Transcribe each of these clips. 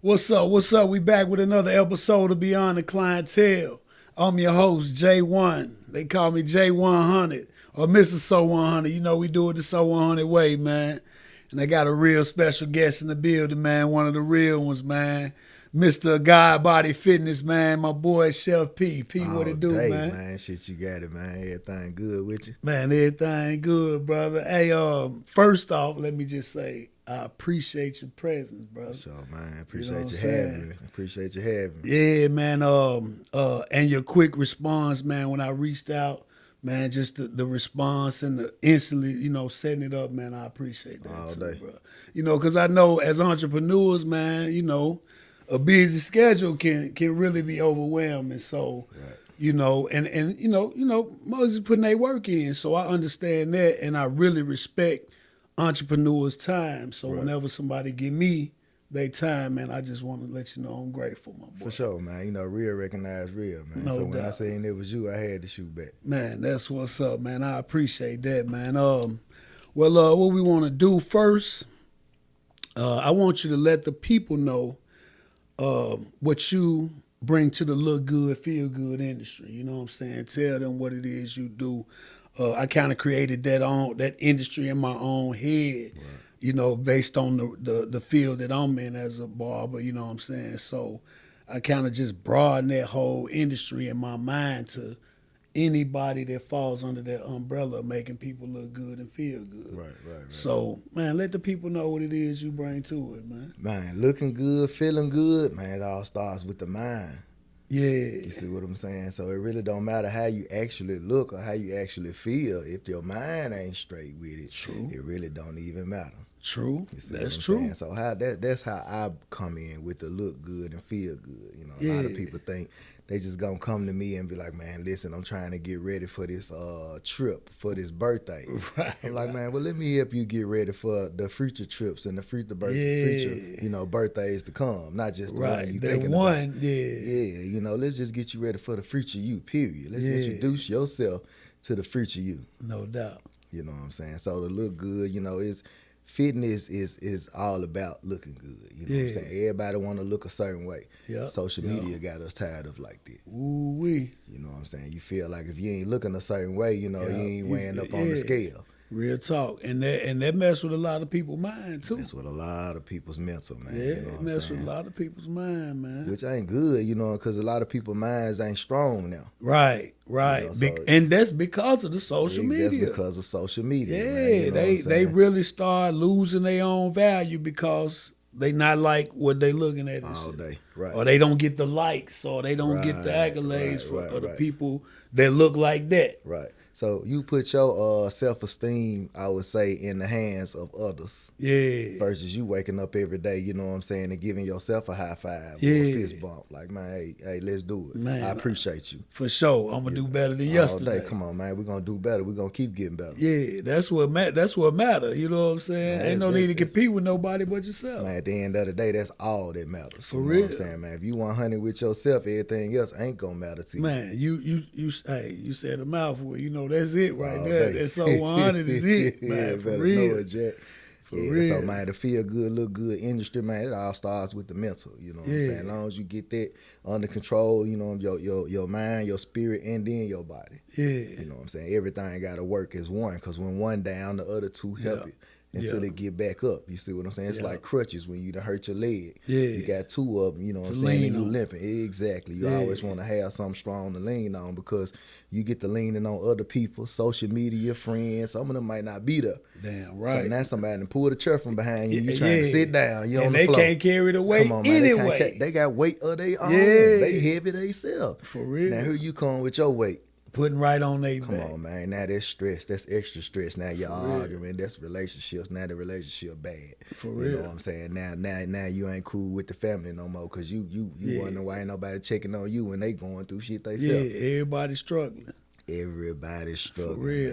What's up? What's up? We back with another episode of Beyond the Clientele. I'm your host, J1. They call me J100 or Mr. So 100. You know we do it the So 100 way, man. And I got a real special guest in the building, man. One of the real ones, man. Mr. God Body Fitness, man. My boy, ChefP. P, what it do, man? Shit, you got it, man. Everything good with you? Man, everything good, brother. Hey, first off, let me just say, I appreciate your presence, brother. Sure, man. Appreciate you having me. Appreciate you having me. Yeah, man. And your quick response, man, when I reached out, man, just the response and the instantly, setting it up, man, I appreciate that All too, day. bro. Because I know as entrepreneurs, man, a busy schedule can really be overwhelming. So, right. and Moses putting their work in. So I understand that, and I really respect entrepreneurs' time. So whenever somebody give me their time, man, I just want to let you know I'm grateful, my boy. For sure, man. Real recognize real, man. No so when doubt. I seen it was you, I had to shoot back. Man, that's what's up, man. I appreciate that, man. What we want to do first, I want you to let the people know what you bring to the look good, feel good industry. You know what I'm saying? Tell them what it is you do. I kind of created that industry in my own head, based on the field that I'm in as a barber. You know what I'm saying? So I kind of just broaden that whole industry in my mind to anybody that falls under that umbrella of making people look good and feel good. Right. So, man, let the people know what it is you bring to it, man. Man, looking good, feeling good, man, it all starts with the mind. Yeah. You see what I'm saying? So it really don't matter how you actually look or how you actually feel. If your mind ain't straight with it, True. It really don't even matter. True. You see That's what I'm true. saying? So that's how I come in with the look good and feel good. A lot of people think they just gonna come to me and be like, man, listen, I'm trying to get ready for this trip, for this birthday. Right. I'm like, man, well, let me help you get ready for the future trips and the future birthdays to come, not just the one you thinking about. Yeah, let's just get you ready for the future you, period. Let's introduce yourself to the future you. No doubt. You know what I'm saying? So to look good, fitness is all about looking good. You know what I'm saying? Everybody want to look a certain way. Yep. Social media got us tired of like that. Ooh-wee. You know what I'm saying? You feel like if you ain't looking a certain way, you ain't weighing up on the scale. Real talk. And that mess with a lot of people's mind, too. That's with a lot of people's mental, man. Yeah, it mess with a lot of people's mind, man. Which ain't good, because a lot of people's minds ain't strong now. Right. And that's because of the social media. That's because of social media. Yeah, man, they really start losing their own value because they not like what they looking at all day. Right. Or they don't get the likes, or they don't get the accolades for the people that look like that. Right. So you put your self-esteem, I would say, in the hands of others. Yeah. Versus you waking up every day, you know what I'm saying, and giving yourself a high five or a fist bump. Like, man, hey, let's do it. Man, I appreciate you. For sure. I'm going to do better than yesterday. All day. Come on, man. We're going to do better. We're going to keep getting better. Yeah, that's what matters. You know what I'm saying? Man, ain't no need to compete with nobody but yourself. Man, at the end of the day, that's all that matters. For real. What I'm saying, man? If you 100 with yourself, everything else ain't going to matter to you. Man, you said a mouthful. That's it right there. That's so 100 is it, man. For real. Know it, Jack. For real. So, man, the feel good, look good industry, man, it all starts with the mental. You know what I'm saying? As long as you get that under control, your mind, your spirit, and then your body. Yeah. You know what I'm saying? Everything got to work as one, because when one down, the other two help it until they get back up. You see what I'm saying? It's like crutches when you done hurt your leg. Yeah. You got two of them, you know what I'm saying? And you limping. Exactly. You always want to have something strong to lean on, because you get to leaning on other people, social media, friends. Some of them might not be there. Damn right. So now somebody done pull the chair from behind you. You trying to sit down. You on the they floor. Can't carry the weight anyway. They got weight of their own. They heavy themselves. For real. Now here you come with your weight. Putting right on their back. Come on, man. Now that's stress. That's extra stress. Now you're arguing. That's relationships. Now the relationship bad. For real. You know what I'm saying? Now you ain't cool with the family no more, because you wondering why ain't nobody checking on you when they going through shit they self. Yeah, everybody's struggling. Everybody's struggling. For real.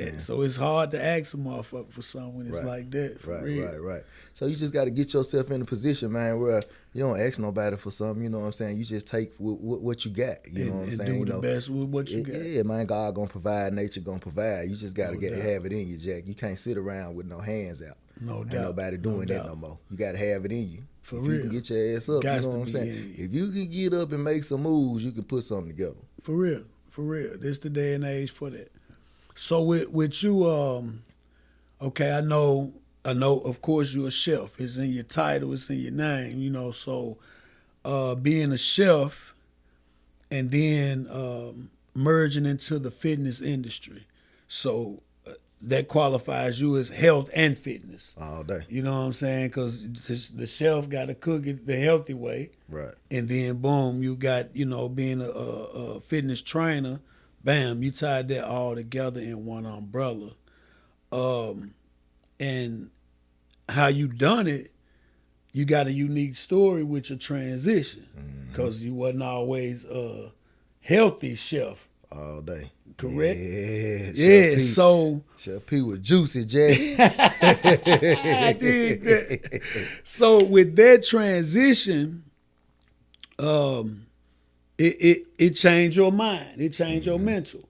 Man, so it's hard to ask a motherfucker for something when it's like that. For real. Right. So you just got to get yourself in a position, man, where you don't ask nobody for something. You know what I'm saying? You just take what you got. You know what I'm saying? Do the best with what you got. Yeah, man. God gonna provide. Nature gonna provide. You just got to have it in you, Jack. You can't sit around with no hands out. No doubt. Ain't nobody doing that no more. You got to have it in you. For if real. You can get your ass up, Gots you know what I'm saying? If you can get up and make some moves, you can put something together. For real. For real. This the day and age for that. So with you, okay, I know, of course, you're a chef. It's in your title. It's in your name, you know. So being a chef and then merging into the fitness industry. So that qualifies you as health and fitness. All day. You know what I'm saying? Because the chef got to cook it the healthy way. Right. And then, boom, you got, you know, being a fitness trainer, bam, you tied that all together in one umbrella. And how you done it, you got a unique story with your transition. Because you wasn't always a healthy chef. All day. Correct? Yeah. So Chef P was juicy, Jay. I did that. So with that transition, it changed your mind. It changed your mental.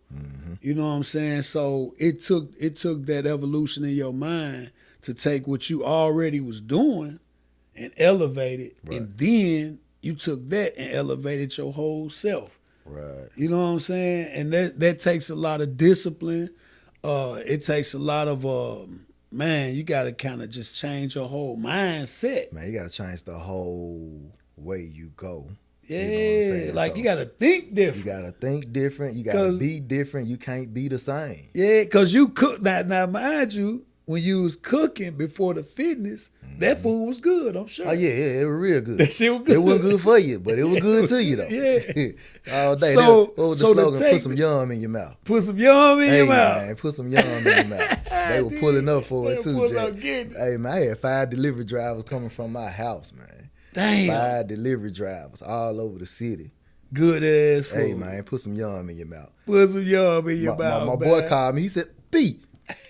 You know what I'm saying? So it took that evolution in your mind to take what you already was doing and elevate it, and then you took that and elevated your whole self. Right. You know what I'm saying? And that takes a lot of discipline. It takes a lot of man, you got to kind of just change your whole mindset. Man, you got to change the whole way you go. Yeah, you know what I'm saying? like so you got to think different. You got to think different. You got to be different. You can't be the same. Yeah, because you cook. Now, mind you, when you was cooking before the fitness, that food was good, I'm sure. Oh, yeah, it was real good. That shit was good. It wasn't good for you, but it was good to you, though. Yeah. All day. So, what was the slogan? Put some yum in your mouth. Put some yum in your mouth. Man, put some yum in your mouth. They were pulling up for it, too, Jay. Hey, man, I had 5 delivery drivers coming from my house, man. Damn. 5 delivery drivers all over the city. Good ass food. Hey, man, put some yum in your mouth. Put some yum in your mouth, my boy called me. He said, B,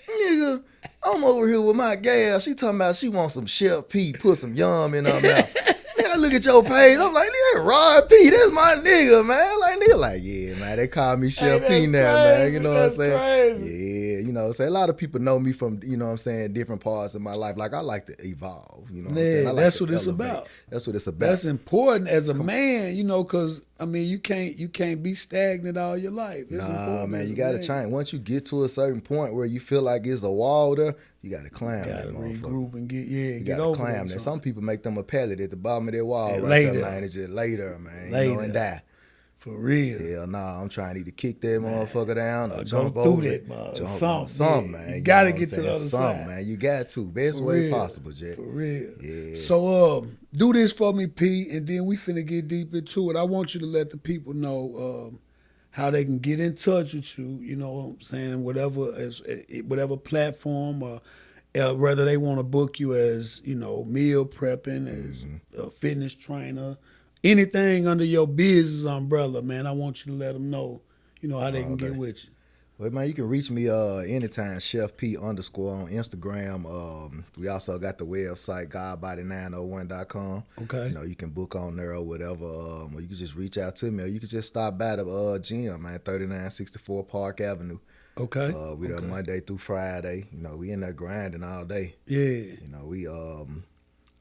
nigga, I'm over here with my gal. She talking about she wants some Chef P, put some yum in her mouth. Nigga, I look at your page. I'm like, nigga, Rod P, that's my nigga, man. Like, nigga, like, yeah, man, they call me Chef P now, man. You know what I'm saying? Crazy. Yeah, you know what I'm saying? A lot of people know me from, you know what I'm saying, different parts of my life. Like, I like to evolve, you know what I'm saying? I like that's to what it's elevate. about. That's what it's about. That's important as a man, you know, because, I mean, you can't be stagnant all your life. It's important, man, you got to change. Once you get to a certain point where you feel like it's a wall there, you got to climb that motherfucker. Regroup and get you get gotta over climb that. that. Some people make them a pallet at the bottom of their wall right later. there, man. It's just later, man. Later. You know, and die. For real. Hell nah, I'm trying to either kick that motherfucker down or Go jump through over that, it. something, man. You got to know get to the other side. man. You got to. Best way possible, Jack. For real. Yeah. So, do this for me, P, and then we finna get deep into it. I want you to let the people know how they can get in touch with you, you know what I'm saying, whatever platform, or whether they want to book you as, you know, meal prepping, as a fitness trainer, anything under your business umbrella, man. I want you to let them know, you know, how they can get with you. Well, man, you can reach me anytime, ChefP_ on Instagram. We also got the website, godbody901.com. Okay. You know, you can book on there or whatever. Or you can just reach out to me, or you can just stop by the gym, man, 3964 Park Avenue. Okay. We there Monday through Friday. You know, we in there grinding all day. Yeah. You know, we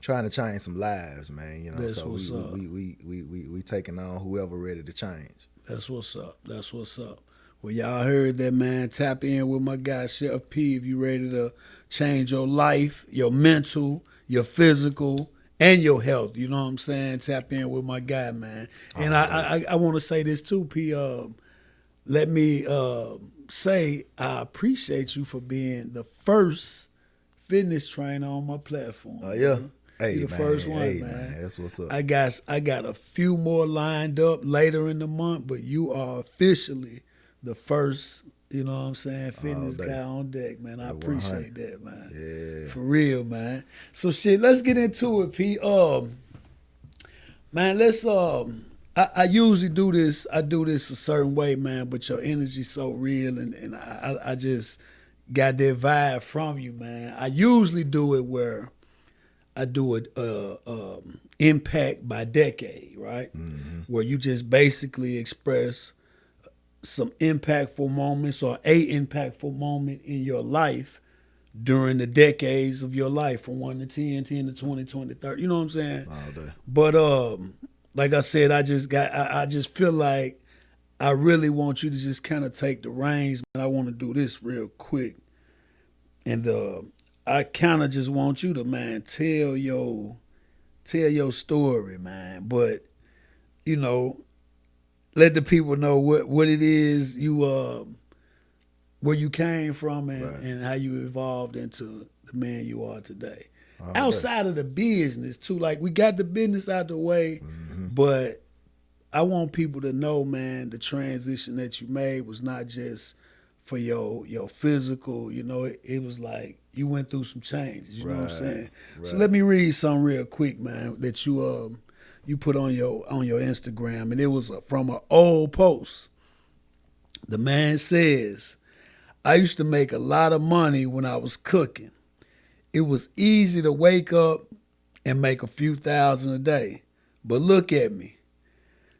trying to change some lives, man. You know, That's so what's up. we taking on whoever ready to change. That's what's up. That's what's up. Well, y'all heard that, man. Tap in with my guy, Chef P, if you ready to change your life, your mental, your physical, and your health. You know what I'm saying? Tap in with my guy, man. And I want to say this too, P. Let me say I appreciate you for being the first fitness trainer on my platform. Oh, yeah? Man. Hey, you the first one, man. That's what's up. I got a few more lined up later in the month, but you are officially the first, you know what I'm saying, fitness guy on deck, man. I appreciate that, man. Yeah. For real, man. So shit, let's get into it, P. Man, let's I usually do this a certain way, man, but your energy's so real, and I just got that vibe from you, man. I usually do it where I do it impact by decade, right? Mm-hmm. Where you just basically express some impactful moments or a impactful moment in your life during the decades of your life from 1 to 10, 10 to 20, 20 to 30. You know what I'm saying? All day. But like I said, I just feel like I really want you to just kind of take the reins, man. I want to do this real quick. And I kind of just want you to, man, tell your story, man. But, you know, let the people know what it is you where you came from and how you evolved into the man you are today. Outside of the business, too. Like, we got the business out the way, but I want people to know, man, the transition that you made was not just for your physical, you know, it was like you went through some changes, you know what I'm saying? Right. So let me read something real quick, man, that you put on your Instagram, and it was from an old post. The man says, I used to make a lot of money when I was cooking. It was easy to wake up and make a few thousand a day. But look at me.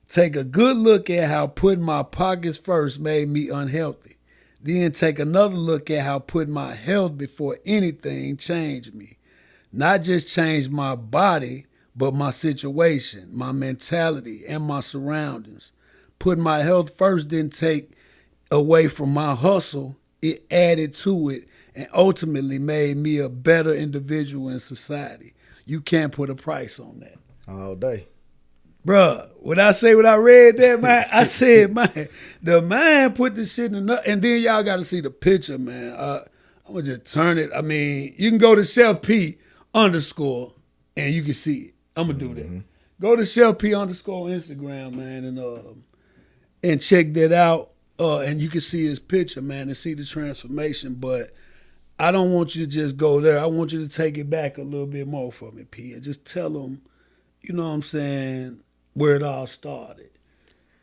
Take a good look at how putting my pockets first made me unhealthy. Then take another look at how putting my health before anything changed me. Not just changed my body, but my situation, my mentality, and my surroundings. Putting my health first didn't take away from my hustle. It added to it and ultimately made me a better individual in society. You can't put a price on that. All day. Bruh, when I read that, man, I said, man, the man put this shit in the, and then y'all got to see the picture, man. I'm going to just turn it. I mean, you can go to ChefP _ and you can see it. I'm going to do that. Go to ChefP _ Instagram, man, and check that out. And you can see his picture, man, and see the transformation. But I don't want you to just go there. I want you to take it back a little bit more for me, P, and just tell them, you know what I'm saying, where it all started.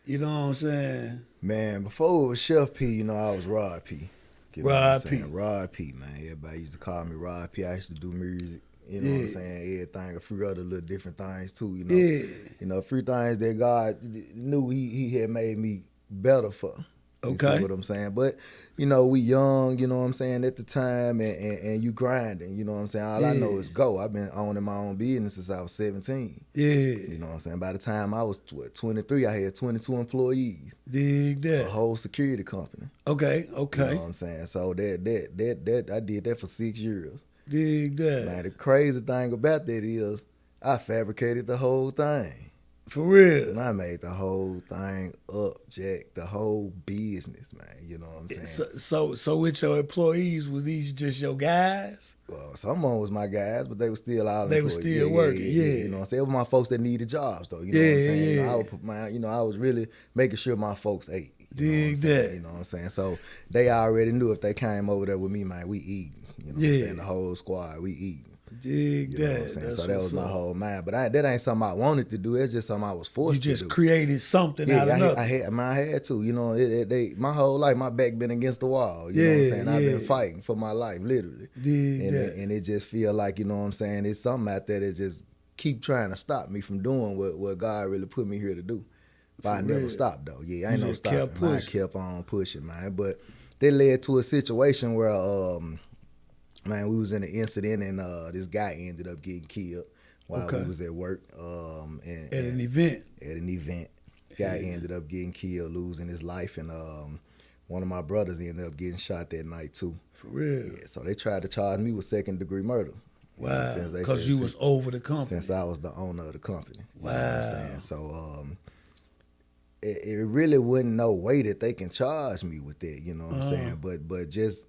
You know what I'm saying? Man, before it was Chef P, you know, I was Rod P. Rod P. Rod P, man. Everybody used to call me Rod P. I used to do music. You know what I'm saying? Everything, a few other little different things too, you know. You know, a few things that God knew he had made me better for. You see what I'm saying? But, you know, we young, you know what I'm saying, at the time, and you grinding, you know what I'm saying? All I know is go. I've been owning my own business since I was 17. You know what I'm saying? By the time I was 23, I had 22 employees. Dig that. A whole security company. Okay. You know what I'm saying? So that I did that for 6 years. Dig that. Man, the crazy thing about that is I fabricated the whole thing. For real. And I made the whole thing up, Jack. The whole business, man. You know what I'm saying? So with your employees, was these just your guys? Well, some of them was my guys, but they were still out. They were still working, You know what I'm saying? It was my folks that needed jobs, though. You know what I'm saying? You know, I was really making sure my folks ate. Dig that. You know what I'm saying? So they already knew if they came over there with me, man, we eating. You know what I'm saying? The whole squad, we eating. Dig you know that. What I'm saying? So that was my whole mind. But that ain't something I wanted to do. It's just something I was forced to do. You just created something out of nothing. I had to. You know, my whole life, my back been against the wall. You know what I'm saying? I've been fighting for my life, literally. And it just feel like, you know what I'm saying, it's something out there that just keep trying to stop me from doing what God really put me here to do. But I never stopped, though. I ain't no stopping. I kept on pushing, man. But that led to a situation where man, we was in an incident and this guy ended up getting killed while we was at work. At an event. At an event. Guy ended up getting killed, losing his life, and one of my brothers ended up getting shot that night too. For real? Yeah, so they tried to charge me with second-degree murder. Wow. Because you was over the company. Since I was the owner of the company. Wow. You know what I'm saying? So it really wasn't no way that they can charge me with that, you know what I'm saying? But just...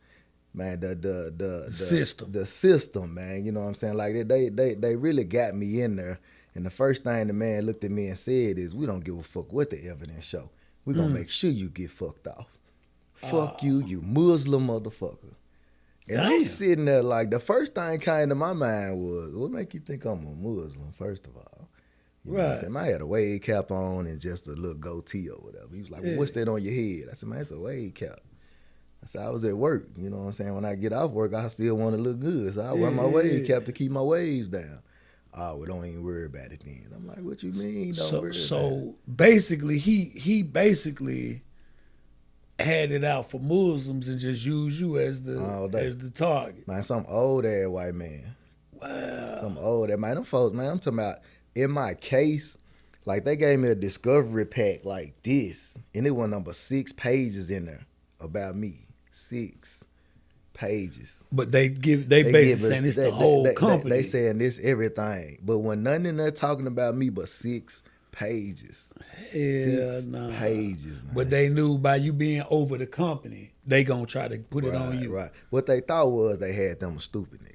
Man, the system, man. You know what I'm saying? Like they really got me in there. And the first thing the man looked at me and said is, "We don't give a fuck what the evidence show. We gonna make sure you get fucked off. Fuck you, you Muslim motherfucker." And I'm sitting there like the first thing came to my mind was, "What make you think I'm a Muslim?" First of all, you know what I'm saying? I had a wave cap on and just a little goatee or whatever. He was like, "Well, what's that on your head?" I said, "Man, it's a wave cap." I said, I was at work, you know what I'm saying? When I get off work, I still want to look good. So I wear my wave cap to keep my waves down. Oh, well, don't even worry about it then. I'm like, what you mean don't worry about it? So basically, he basically had it out for Muslims and just use you as the target. Man, some old ass white man. Wow. Some old ass man. Them folks, man, I'm talking about in my case, like they gave me a discovery pack like this, and it was number 6 pages in there about me. 6 pages. But they basically saying it's the whole company. They saying this everything. But when nothing in there talking about me but 6 pages. Yeah, 6 pages, man. But they knew by you being over the company, they gonna try to put it on you. Right. What they thought was they had them stupid niggas.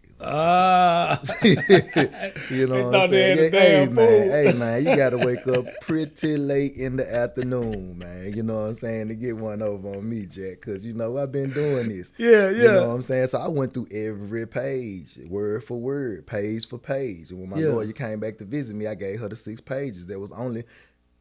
You know what I'm saying? Hey man, you gotta wake up pretty late in the afternoon, man. You know what I'm saying, to get one over on me, Jack, because you know I've been doing this. Yeah. You know what I'm saying? So I went through every page, word for word, page for page. And when my lawyer came back to visit me, I gave her the 6 pages that was only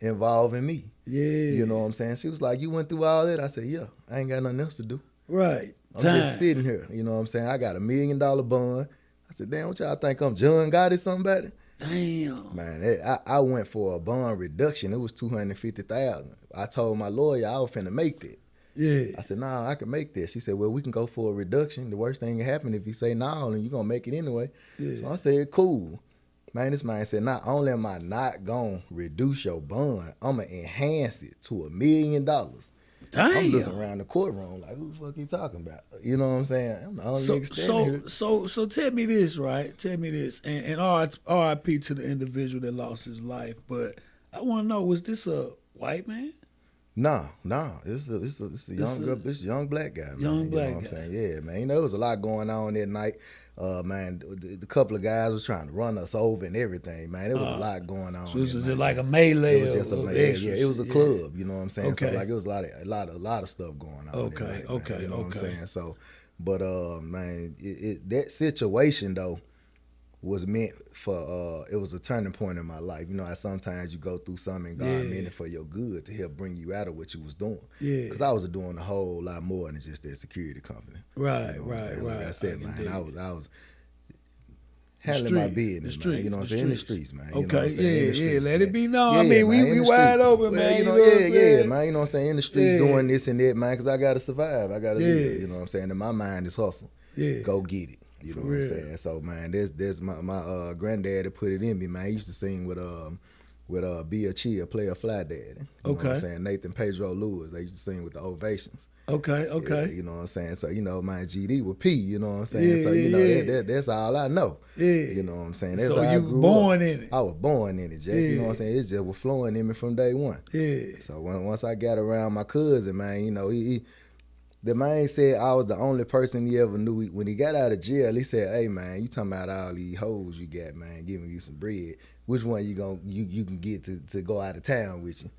involving me. Yeah. You know what I'm saying? She was like, "You went through all that?" I said, "Yeah, I ain't got nothing else to do." Right. I'm just sitting here, you know what I'm saying? I got $1 million bond. I said, "Damn, what y'all think I'm John Gotti somebody?" Damn. Man, I went for a bond reduction. It was $250,000. I told my lawyer I was finna make that. Yeah. I said, "Nah, I can make that." She said, "Well, we can go for a reduction. The worst thing can happen if you say no, and you're gonna make it anyway." Yeah. So I said, "Cool." Man, this man said, "Not only am I not gonna reduce your bond, I'm gonna enhance it to $1 million." Damn. I'm looking around the courtroom like, who the fuck you talking about? You know what I'm saying? I'm the only nigga standing here. So tell me this, right? Tell me this, and R.I.P. to the individual that lost his life. But I want to know, was this a white man? No, it's a young black guy, man. Young black guy. You know what I'm saying? Yeah, man. You know, there was a lot going on that night. Man, the couple of guys was trying to run us over and everything, man. There was a lot going on. So was it like a melee? It was just a melee. Yeah, it was a club. You know what I'm saying? Okay. So like it was a lot of stuff going on. Okay. You know what I'm saying? So, but man, that situation though was meant for. It was a turning point in my life. You know, sometimes you go through something, God meant it for your good to help bring you out of what you was doing. Yeah. Because I was doing a whole lot more than just that security company. Right, you know right. Like I said, man, I was handling my business, man. You know what I'm saying? In the streets, man. Okay, you know what I'm saying? Yeah. Let it be known. I mean, we wide open, man. You know, man. You know what I'm saying? In the streets doing this and that, man, because I got to survive. I got to live. You know what I'm saying? And my mind is hustle. Yeah. Go get it. You know what I'm saying? So, man, there's my granddad that put it in me, man. He used to sing with Be a Chia, Play a Fly Daddy. You know what I'm saying? Nathan Pedro Lewis. They used to sing with the Ovations. Okay. Yeah, you know what I'm saying? So, you know, my GD with P, you know what I'm saying? So, you know, that's all I know. Yeah. You know what I'm saying? That's so how you I grew born up. in it. I was born in it, Jack. You know what I'm saying? It just was flowing in me from day one. Yeah. So once I got around my cousin, man, you know, the man said I was the only person he ever knew. When he got out of jail, he said, "Hey, man, you talking about all these hoes you got, man, giving you some bread. Which one you can get to go out of town with you?"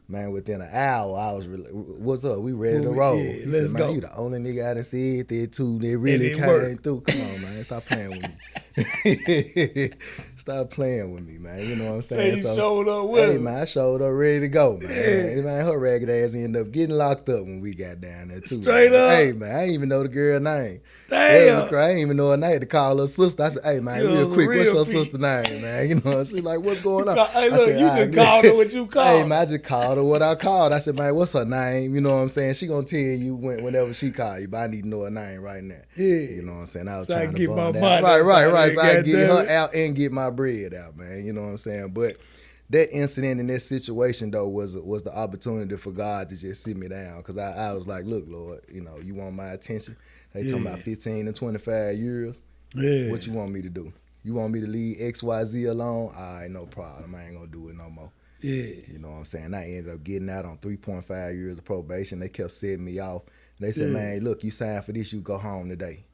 Man, within an hour, I was what's up? We ready to roll. Yeah, let's said, go. Man, you the only nigga I done said that too that really came through. Come on, man, stop playing with me. Stop playing with me, man. You know what I'm saying? So showed up with Hey, man, I showed up ready to go, man. Yeah. Man, her ragged ass ended up getting locked up when we got down there too. Straight up. Hey, man, I didn't even know the girl name. Damn. I didn't even know her name. To call her sister. I said, "Hey, man, real quick, what's your sister name, man?" You know, she's like, "What's going on?" Hey, look, you just called her what you called. Hey, man, I just called her what I called. I said, "Man, what's her name?" You know what I'm saying? She gonna tell you whenever she call you, but I need to know her name right now. Yeah. You know what I'm saying? I was so trying I to get my bond money. Right. So I can get her out and get my bread out, man. You know what I'm saying? But that incident and that situation though was the opportunity for God to just sit me down, because I was like, "Look, Lord, you know, you want my attention? They talking about 15 to 25 years. Yeah. What you want me to do? You want me to leave XYZ alone? All right, no problem. I ain't gonna do it no more." Yeah. You know what I'm saying? I ended up getting out on 3.5 years of probation. They kept setting me off. They said, "Man, look, you signed for this, you go home today."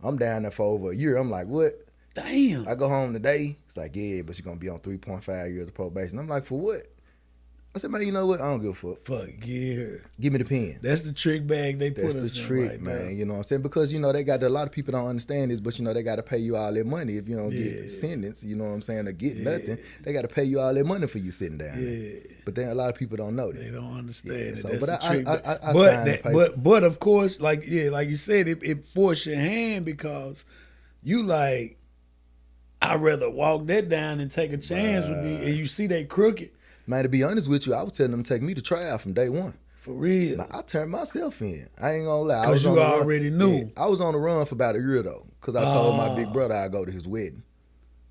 I'm down there for over a year. I'm like, "What? Damn. I go home today?" It's like, "Yeah, but you're gonna be on 3.5 years of probation." I'm like, "For what?" I said, "Man, you know what? I don't give a fuck." Fuck, yeah. Give me the pen. That's the trick bag they put us in. That's the trick, right man. now. You know what I'm saying? Because, you know, they got a lot of people don't understand this, but, you know, they got to pay you all their money if you don't get sentenced, you know what I'm saying, or get nothing. They got to pay you all their money for you sitting down there. But then a lot of people don't know that. They don't understand it. So, that's but the trick. I signed the paper. But of course, like you said, it forced your hand, because you like, I'd rather walk that down and take a chance with me, and you see they crooked. Man, to be honest with you, I was telling them to take me to trial from day one. For real. I turned myself in. I ain't gonna lie. Because you already knew. Yeah, I was on the run for about a year though. Because I told my big brother I'd go to his wedding.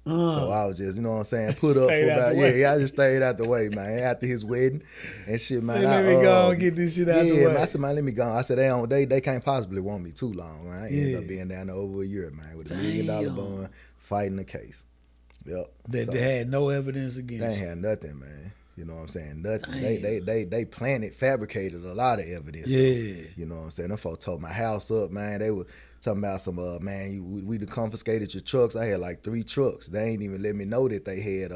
So I was just, you know what I'm saying, put up for about, I just stayed out the way, man, after his wedding and shit, man. Let me go and get this shit out the way. Man, I said, man, let me go. I said, they can't possibly want me too long, right? I ended up being down there over a year, man, with $1 million bond, fighting the case. Yep. They had no evidence against you. They ain't had nothing, man. You know what I'm saying? Nothing. They planted, fabricated a lot of evidence. Yeah. You know what I'm saying? Them folks tore my house up, man. They were talking about some, man, we confiscated your trucks. I had like 3 trucks. They ain't even let me know that they had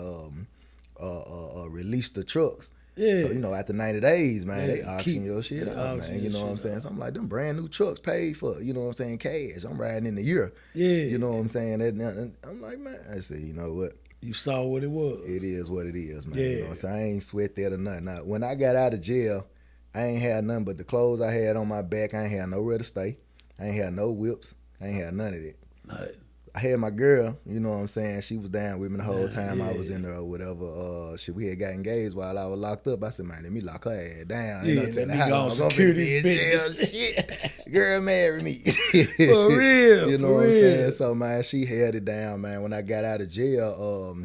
released the trucks. Yeah. So, you know, after 90 days, man, they auction your shit out, man. You know what I'm saying? So I'm like, them brand new trucks paid for, you know what I'm saying, cash. I'm riding in the year. Yeah. You know what I'm saying? And I'm like, man, I said, you know what? You saw what it was. It is what it is, man. Yeah. You know what I'm saying? I ain't sweat that or nothing. Now, when I got out of jail, I ain't had nothing but the clothes I had on my back. I ain't had nowhere to stay. I ain't had no whips. I ain't had none of that. Right. I had my girl, you know what I'm saying? She was down with me the whole time I was in there or whatever. We had got engaged while I was locked up. I said, man, let me lock her ass down. Yeah, let me go secure this bitch. Shit. Girl, marry me. For real. You know what I'm saying? So, man, she held it down, man. When I got out of jail,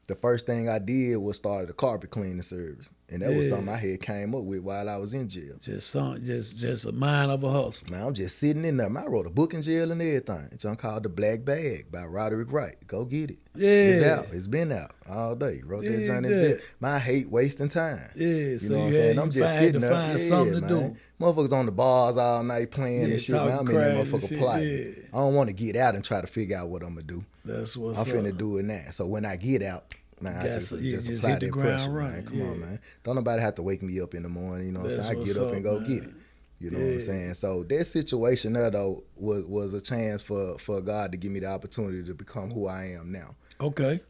the first thing I did was start a carpet cleaning service. And that was something I had came up with while I was in jail. Just a mind of a hustle. Man, I'm just sitting in there. Man, I wrote a book in jail and everything. It's called The Black Bag by Roderick Wright. Go get it. Yeah. It's out. It's been out all day. Wrote that joint in jail. Man, I hate wasting time. Yeah, you know what I'm saying? I'm just sitting there. Find something to do. Motherfuckers on the bars all night playing and shit. Man, I'm in that motherfucker plotting. Yeah. I don't want to get out and try to figure out what I'm going to do. That's what's I'm finna do it now. So when I get out, man, I just apply hit the that ground pressure, running. man. Come on, man. Don't nobody have to wake me up in the morning. You know what I'm saying? I get up and go get it. You know what I'm saying? So that situation there, though, was a chance for God to give me the opportunity to become who I am now. Okay.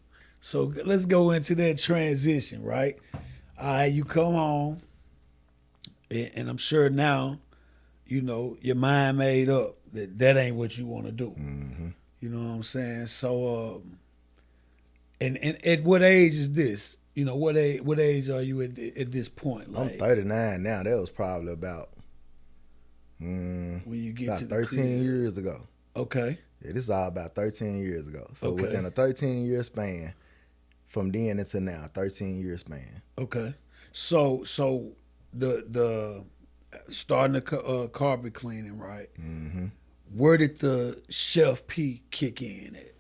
So let's go into that transition, right? All right, you come home, and I'm sure now, you know, your mind made up that ain't what you want to do. Mm-hmm. You know what I'm saying? So, and at what age is this? You know, what age are you at this point? Like, I'm 39 now. That was probably about when you get about to the 13 crib. years ago. Okay. Yeah, this is all about 13 years ago. So within a 13-year span, from then until now, 13-year span. Okay. So the starting the carpet cleaning, right? Mm-hmm. Where did the ChefP kick in at?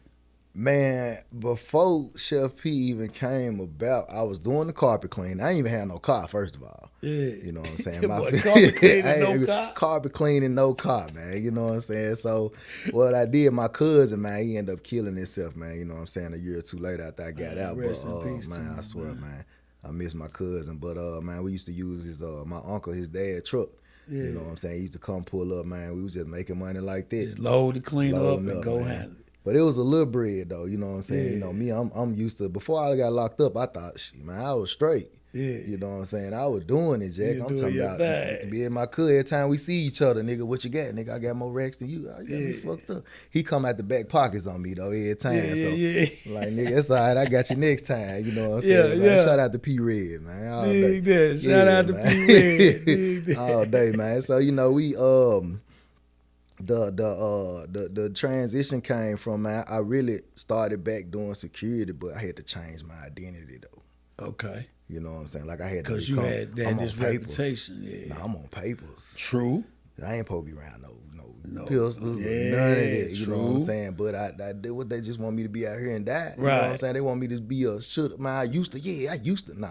Man, before ChefP even came about, I was doing the carpet cleaning. I ain't even had no car, first of all. Yeah. You know what I'm saying? Carpet cleaning, no car? Carpet cleaning, no car, man. You know what I'm saying? So what I did, my cousin, man, he ended up killing himself, man. You know what I'm saying? A year or two later after I got out. Rest But, in peace, man, I swear, man, I miss my cousin. But, man, we used to use my uncle, his dad truck. Yeah. You know what I'm saying? He used to come pull up, man. We was just making money like that. Just load the clean up and go handle it. But it was a little bread though, you know what I'm saying? Yeah. You know, me, I'm used to, before I got locked up, I thought, shit, man, I was straight. Yeah. You know what I'm saying? I was doing it, Jack. I'm talking about being my cousin. Every time we see each other, nigga, what you got? Nigga, I got more racks than you. I got me fucked up. He come out the back pockets on me though every time. Like, nigga, it's all right. I got you next time. You know what I'm saying? Like, shout out to P Red, man. All day. Shout out to P Red. All day, man. So, you know, we the transition came from, man, I really started back doing security, but I had to change my identity though. Okay. You know what I'm saying? Like I had to because you had this reputation. Yeah. Nah, I'm on papers. True. I ain't supposed to be around no pistols, none of that. You know what I'm saying? But I did what they just want me to be out here and die. You know what I'm saying? They want me to be a shooter. Man, I used to. Nah.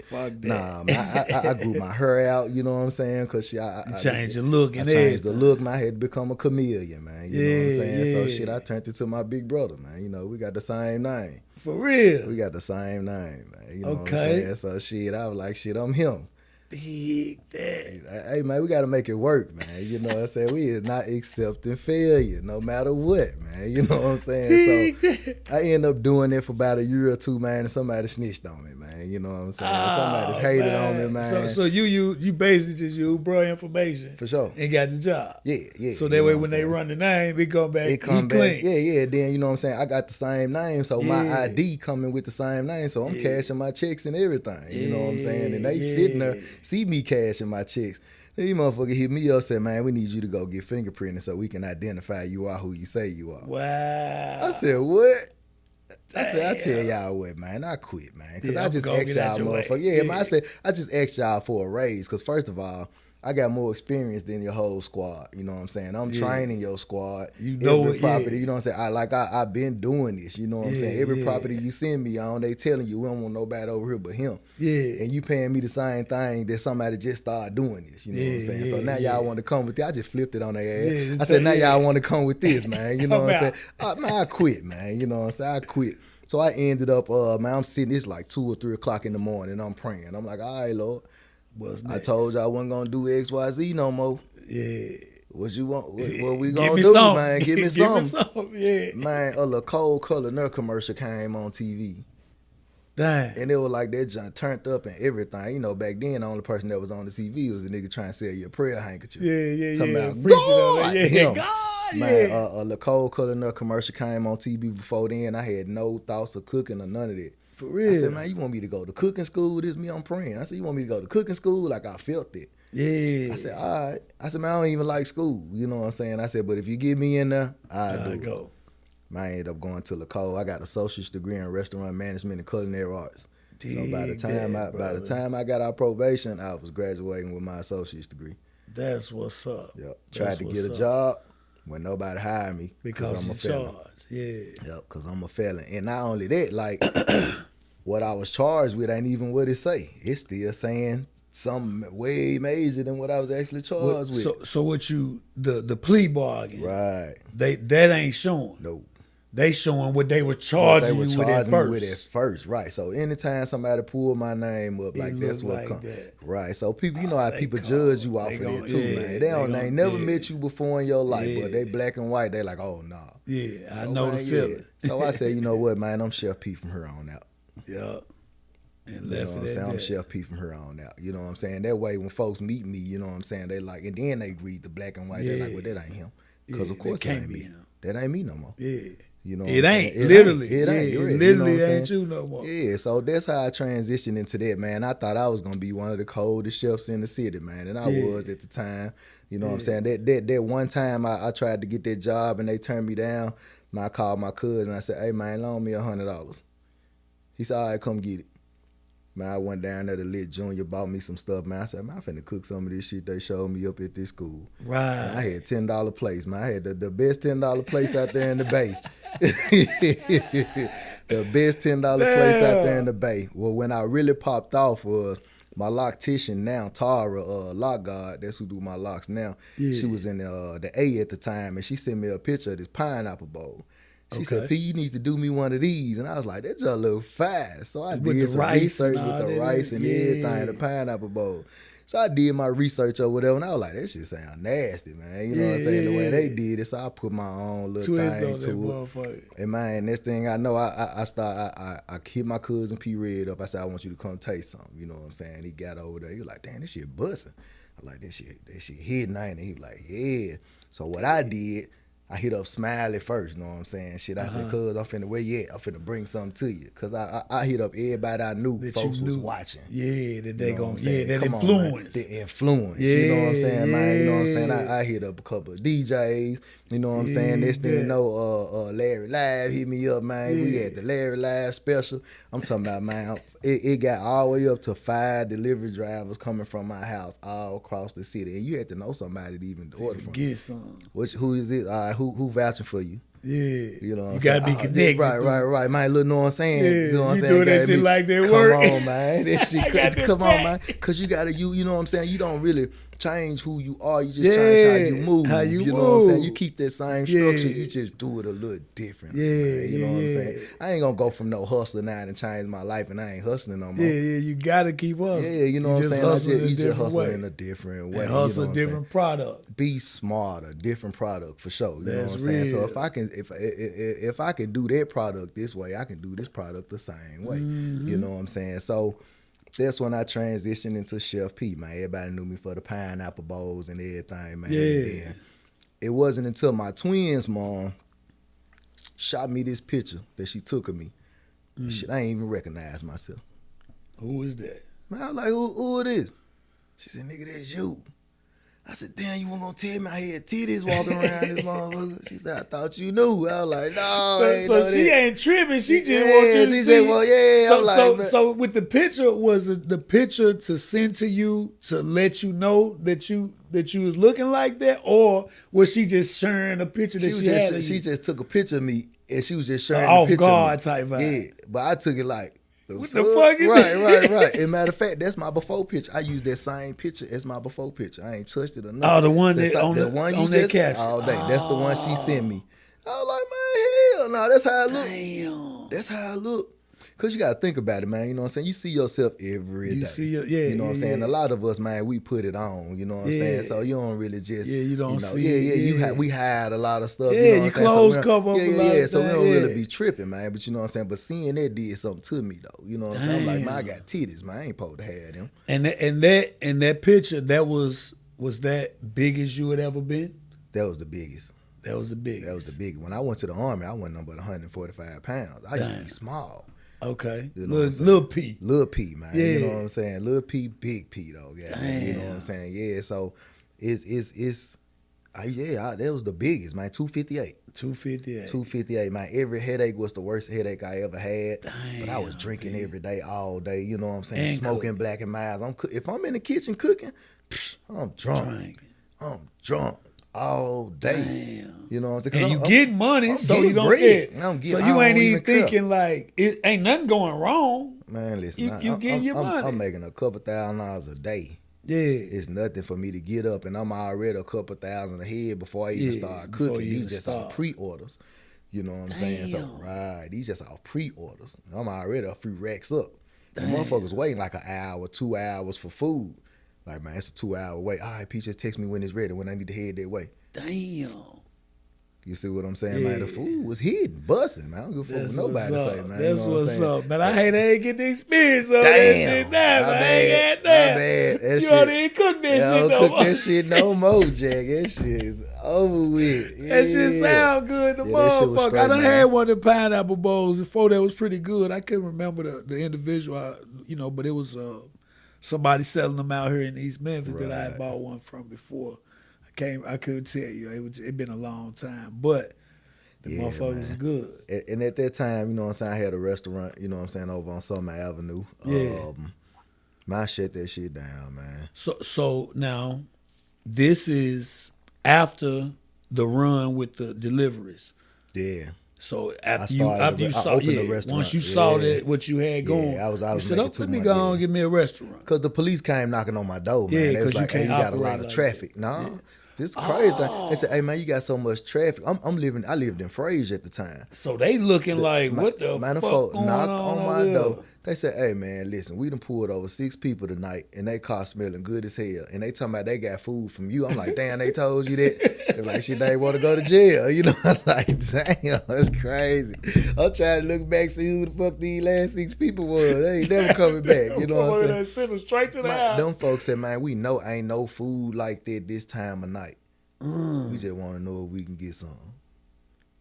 Fuck that. Nah, man, I grew my hair out. You know what I'm saying? Because I changed the look and everything. I changed the look. Man, I had to become a chameleon, man. You know what I'm saying? So shit, I turned into my big brother, man. You know, we got the same name. For real? We got the same name, man. You know what I'm saying? So shit, I was like, shit, I'm him. Dig that. Hey, man, we got to make it work, man. You know what I'm saying? We is not accepting failure, no matter what, man. You know what I'm saying? So I end up doing it for about a year or two, man, and somebody snitched on me, man. You know what I'm saying? Somebody hated on me, man. So you basically just use bro information. For sure. And got the job. Yeah. So that way when they run the name, it come back clean. Yeah. Then, you know what I'm saying? I got the same name, so my ID coming with the same name, so I'm cashing my checks and everything. You know what I'm saying? And they sitting there see me cashing my checks. These motherfucker hit me up, said, man, we need you to go get fingerprinting so we can identify you are who you say you are. Wow. I said, what? I said, I tell y'all what, man, I quit, man. Because I just asked y'all motherfucker. Yeah, man, I said, I just asked y'all for a raise. Because first of all, I got more experience than your whole squad. You know what I'm saying? I'm training your squad. You know every property, you know what I'm saying? I've been doing this, you know what I'm saying? Every property you send me on, they telling you we don't want nobody over here but him. Yeah. And you paying me the same thing that somebody just started doing this, you know what I'm saying? So now y'all want to come with it. I just flipped it on their ass. I said, now y'all want to come with this, man. You know what I'm saying? Man, I quit, man. You know what I'm saying? I quit. So I ended up, man, I'm sitting, it's like 2 or 3 o'clock in the morning. I'm praying. I'm like, all right, Lord. I told you I wasn't going to do X, Y, Z no more. Yeah. What you want? What we going to do, man? Give me something. Give me something, yeah. Man, a little cold color nerd commercial came on TV. Dang. And it was like that junk turned up and everything. You know, back then, the only person that was on the TV was the nigga trying to sell you a prayer handkerchief. Yeah. Talking about God, him. God, man, a little cold color nerd commercial came on TV before then. I had no thoughts of cooking or none of that. For real. I said, man, you want me to go to cooking school? This me, I'm praying. I said, you want me to go to cooking school? Like, I felt it. Yeah. I said, all right. I said, man, I don't even like school. You know what I'm saying? I said, but if you get me in there, I'll go. Man, I ended up going to LaCole. I got an associate's degree in restaurant management and culinary arts. So by the time I got out probation, I was graduating with my associate's degree. That's what's up. Yep. Tried to get a job when nobody hired me because I'm a felon. Yeah. Yep, because I'm a felon. And not only that, like what I was charged with ain't even what it say. It's still saying something way major than what I was actually charged with. So what you the plea bargain? Right. That ain't showing. Nope. They showing what they were charging you with at first. Right. So anytime somebody pull my name up, like that's what comes. Right. So people, you know how people judge you off of that too, man. They never met you before in your life, but they black and white. They like, oh no. Nah. Yeah, so, I know the feeling. So I said, you know what, man, I'm ChefP from here on out. Yeah. And you know what I'm saying? I'm ChefP from here on out. You know what I'm saying? That way when folks meet me, you know what I'm saying, they like, and then they read the black and white, they like, well, that ain't him. Because of course that ain't me. That ain't me no more. Yeah. You know, it ain't literally. It ain't. It literally ain't you no more. Yeah, so that's how I transitioned into that, man. I thought I was gonna be one of the coldest chefs in the city, man, and I was at the time. You know what I'm saying? That one time I tried to get that job and they turned me down. Man, I called my cousin. I said, "Hey, man, loan me $100." He said, "All right, come get it." Man, I went down there to Lit Junior, bought me some stuff, man. I said, man, I'm finna cook some of this shit they showed me up at this school. Right. Man, I had $10 plates, man. I had the best $10 plates out there in the Bay. The best $10 place out there in the Bay. Well, when I really popped off was my loctician now, Tara, lock guard, that's who do my locks now. Yeah. She was in the A at the time, and she sent me a picture of this pineapple bowl. She said, P, you need to do me one of these. And I was like, that just look fast. So I did some research with the rice and everything, the pineapple bowl. So I did my research or whatever, and I was like, that shit sound nasty, man. You know what I'm saying? The way they did it, so I put my own little thing to it. And man, next thing I know, I hit my cousin P Red up. I said, I want you to come taste something. You know what I'm saying? He got over there. He was like, damn, this shit busting. I was like, that shit hitting, ain't it? He was like, yeah. So what I did, I hit up Smiley first, you know what I'm saying? Shit, I said, cuz, I'm finna, where you at? I'm finna bring something to you. Cause I hit up everybody I knew that folks was watching. Yeah, that they gonna, that influence. The influence, you know what I'm saying, man? You know what I'm saying? I hit up a couple of DJs, you know what I'm saying? Next thing you know, Larry Live hit me up, man. We had the Larry Live special. I'm talking about, man, it got all the way up to 5 delivery drivers coming from my house all across the city. And you had to know somebody to even order from. Get some. Who is it? Who vouching for you? Yeah. You know what I'm saying? You gotta be connected. Right. Man, look, know what I'm saying? Yeah. You know what I'm saying? Doing that shit like that work. Come on, man. That shit, come on, man. Because you gotta, you know what I'm saying? You don't really change who you are. You just change how you move. You know what I'm saying? You keep that same structure. You just do it a little different. Yeah. Man. You know what I'm saying? I ain't gonna go from no hustler now and change my life, and I ain't hustling no more. Yeah. You gotta keep hustling. Yeah, you know what I'm saying? You just hustle in a different way. And hustle you know a different product. Be smarter, different product for sure. You That's know what I'm saying? real. So if I can do that product this way, I can do this product the same way. You know what I'm saying? So that's when I transitioned into ChefP, man. Everybody knew me for the pineapple bowls and everything, man. Yeah. And then it wasn't until my twins' mom shot me this picture that she took of me. Shit, I ain't even recognize myself. Who is that? Man, I was like, who it is? She said, nigga, that's you. I said, damn, you weren't gonna tell me I had titties walking around this motherfucker? She said, I thought you knew. I was like, no. So she ain't tripping. She just wants you to see. She said, well, yeah. So with the picture, was it the picture to send to you to let you know that you was looking like that, or was she just sharing a picture that she had of you? She just took a picture of me and she was just sharing a off picture guard of me. type vibe. Yeah, but I took it like, what the fuck is Right. And matter of fact, that's my before picture. I use that same picture as my before picture. I ain't touched it or nothing. Oh, the one that's that on that caption. All day. That's the one she sent me. I was like, man, hell no, that's how I look. Damn. That's how I look. Cause you gotta think about it, man. You know what I'm saying? You see yourself every day. You know what I'm saying? A lot of us, man, we put it on. You know what I'm saying? So you don't really just. You don't see. We hide a lot of stuff. Yeah, you know what your I'm saying? clothes cover up a lot. Yeah. So we don't really be tripping, man. But you know what I'm saying? But seeing that did something to me though. You know what I'm saying? I'm like, man, I got titties, man. I ain't supposed to have them. And that picture, that was that big as you had ever been? That was the biggest. That was the biggest. That was the biggest. When I went to the Army, I wasn't nothing but 145 pounds. I used to be small. Okay. You know Little P. Little P, man. Yeah. You know what I'm saying? Little P, big P, though. Yeah. You know what I'm saying? Yeah. So that was the biggest, man. 258. 258, man. Every headache was the worst headache I ever had. Damn, but I was drinking every day, all day. You know what I'm saying? And Smoking cooking. Black and Miles. If I'm in the kitchen cooking, I'm drunk. I'm drunk all day. Damn. You know what I'm saying? And you get money, I'm so getting you don't bread. get. So you ain't even thinking like it ain't nothing going wrong. Man, listen, you getting your money. I'm making a couple $1,000s a day. Yeah, it's nothing for me to get up, and I'm already a couple thousand ahead before I even start cooking. These just all pre-orders. You know what I'm saying? So right, these just all pre-orders. I'm already a few racks up. The motherfuckers waiting like an hour, 2 hours for food. Like, man, it's a 2-hour wait. All right, P, just text me when it's ready, when I need to head that way. Damn. You see what I'm saying, man? The food was hidden, busting, man. I don't give a fuck what nobody say, man. That's you know what's what up. But I hate I ain't get the experience of Damn, that shit now. my I bad. ain't got that. My bad. That You shit, don't even cook that shit no cook more. that shit no more, Jack. That shit is over with. That shit sound good, the motherfucker. I done had one of the pineapple bowls before that was pretty good. I couldn't remember the individual, but it was somebody selling them out here in East Memphis that I had bought one from before. I couldn't tell you. It been a long time, but the motherfucker was good. And at that time, you know what I'm saying, I had a restaurant, you know what I'm saying, over on Summer Avenue. Yeah. Man, I shut that shit down, man. So now, this is after the run with the deliveries. Yeah. So after you saw the restaurant. once you saw that what you had going, I was you said, let me go and get me a restaurant. Because the police came knocking on my door, man. Yeah, because like, you got a lot of traffic. This is crazy. They said, hey, man, you got so much traffic. I lived in Fraser at the time. So they looking like, what the fuck going knocked on my door. They said, hey, man, listen, we done pulled over 6 people tonight, and they car smelling good as hell. And they talking about they got food from you. I'm like, damn, they told you that? They're like, shit, they want to go to jail. You know, I was like, damn, that's crazy. I'm trying to look back, see who the fuck these last 6 people was. They ain't never coming back. You know what I'm saying? Send them straight to the house. Them folks said, man, we know ain't no food like that this time of night. We just want to know if we can get some.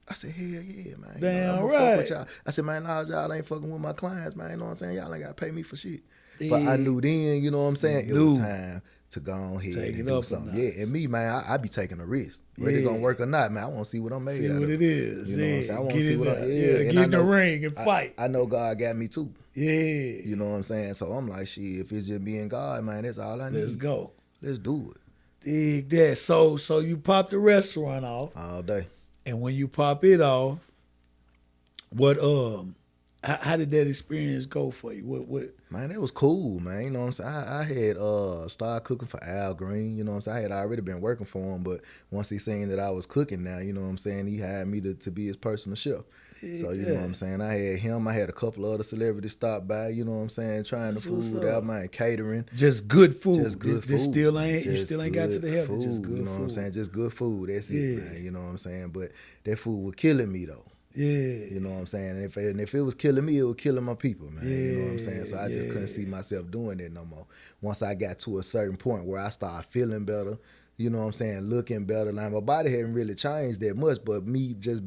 I said, hell yeah, man. Damn I'm right. fuck with y'all. I said, man, y'all ain't fucking with my clients, man. You know what I'm saying? Y'all ain't got to pay me for shit. Yeah. But I knew then, you know what I'm saying? It was time to go on ahead and do something. Yeah, and me, man, I be taking a risk. Whether it's going to work or not, man, I want to see what I'm made see out of. See what it is. You know what I'm saying? I want to see what I'm... get in the ring and fight. I know God got me too. Yeah. You know what I'm saying? So I'm like, shit, if it's just me and God, man, that's all I need. Let's go. Let's do it. Dig that. So you pop the restaurant off. All day. And when you pop it off, what how did that experience go for you? What Man, it was cool, man. You know what I'm saying? I had started cooking for Al Green, you know what I'm saying? I had already been working for him, but once he seen that I was cooking now, you know what I'm saying, he hired me to be his personal chef. So you know what I'm saying? I had him, I had a couple other celebrities stop by, you know what I'm saying, trying the food out, man, catering. Just good food. Just good food. You still ain't got to the health. Food, just good you know food. what I'm saying? Just good food. That's it, man. You know what I'm saying? But that food was killing me though. Yeah. You know what I'm saying? And if it was killing me, it was killing my people, man. You know what I'm saying? So I just couldn't see myself doing it no more. Once I got to a certain point where I started feeling better, you know what I'm saying, looking better. Like my body hadn't really changed that much, but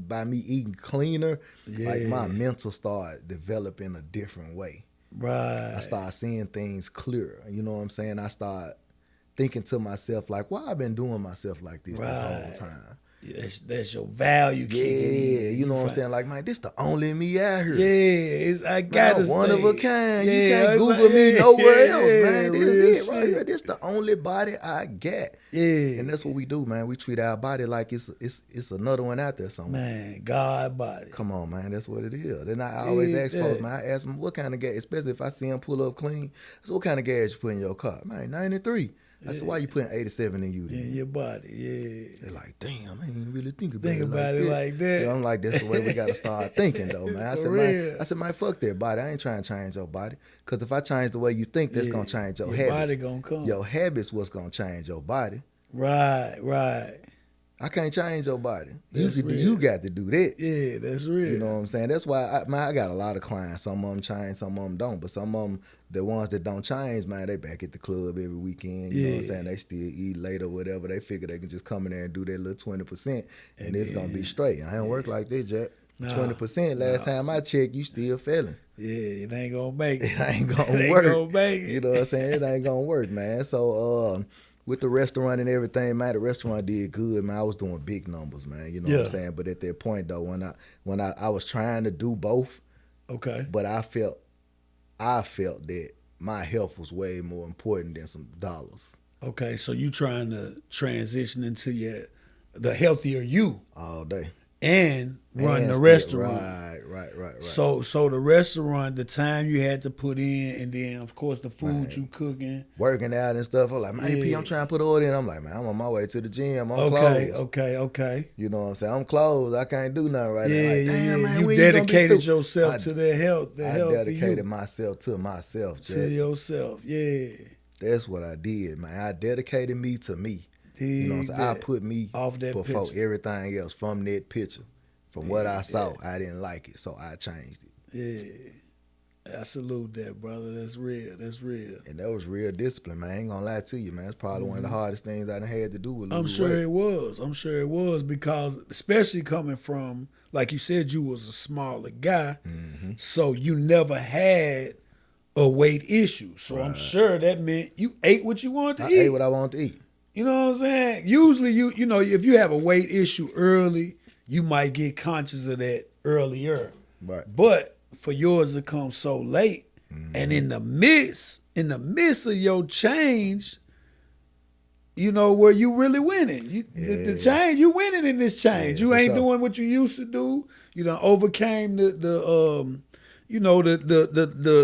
by me eating cleaner, like my mental started developing a different way. Right. I started seeing things clearer. You know what I'm saying? I started thinking to myself, like, why I been doing myself like this whole time? Yeah, that's your value kicking in. You know what I'm saying? Like, man, this the only me out here. Yeah, I gotta say. One of a kind. Yeah, you can't Google me nowhere else, man. This is it right here. This the only body I got. Yeah. And that's what we do, man. We treat our body like it's another one out there somewhere. Man, God body. Come on, man. That's what it is. Then I always ask folks, man, I ask them, what kind of gas, especially if I see them pull up clean, I say, what kind of gas you put in your car? Man, 93. I said, why you putting 87 in you then? In your body, yeah. They're like, damn, I ain't really think about it like that. Yeah, I'm like, that's the way we got to start thinking, though, man. I said, man, fuck that body. I ain't trying to change your body. Because if I change the way you think, that's going to change your habits. Your body going to come. Your habits what's going to change your body. Right. I can't change your body. You got to do that. Yeah, that's real. You know what I'm saying? That's why I got a lot of clients. Some of them change, some of them don't. But some of them, the ones that don't change, man, they back at the club every weekend. You know what I'm saying? They still eat late or whatever. They figure they can just come in there and do their little 20%, and it's going to be straight. I don't work like that, Jack. 20%. Last time I checked, you still failing. Yeah, it ain't going to make it. It ain't going to work. Gonna make it. You know what I'm saying? It ain't going to work, man. So, with the restaurant and everything, man, the restaurant did good, man. I was doing big numbers, man. You know what I'm saying? But at that point, though, when I was trying to do both, but I felt that my health was way more important than some dollars. Okay, so you trying to transition into the healthier you all day and run the restaurant. Right. So the restaurant, the time you had to put in, and then of course the food you cooking, working out and stuff. I'm like, man, P, I'm trying to put order in. I'm like, man, I'm on my way to the gym. I'm closed. Okay. You know what I'm saying? I'm closed. I can't do nothing right now. Like, damn, man, you dedicated yourself to their health. I dedicated myself to myself, Jack. To yourself, yeah. That's what I did, man. I dedicated me to me. You know what I'm saying? I put me off that before picture. Everything else from that picture. From what I saw, I didn't like it, so I changed it. Yeah. I salute that, brother. That's real. And that was real discipline, man. I ain't gonna lie to you, man. It's probably one of the hardest things I done had to do with losing weight. I'm sure it was because, especially coming from, like you said, you was a smaller guy, so you never had a weight issue. So I'm sure that meant you ate what you wanted to eat. I ate what I wanted to eat. You know what I'm saying? Usually, you know, if you have a weight issue early, you might get conscious of that earlier. Right. But for yours to come so late, and in the midst of your change, you know, where you really winning. The change, you winning in this change. You ain't doing what you used to do. You done overcame the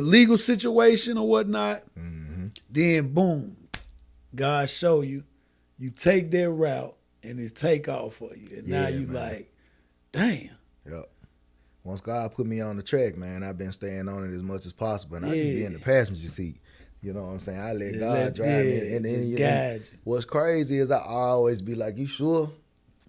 legal situation or whatnot. Then boom, God show you take that route and it take off for you. And now you like, damn. Yep. Once God put me on the track, man, I've been staying on it as much as possible. And I just be in the passenger seat. You know what I'm saying? I let God drive me. And then what's crazy is I always be like, you sure?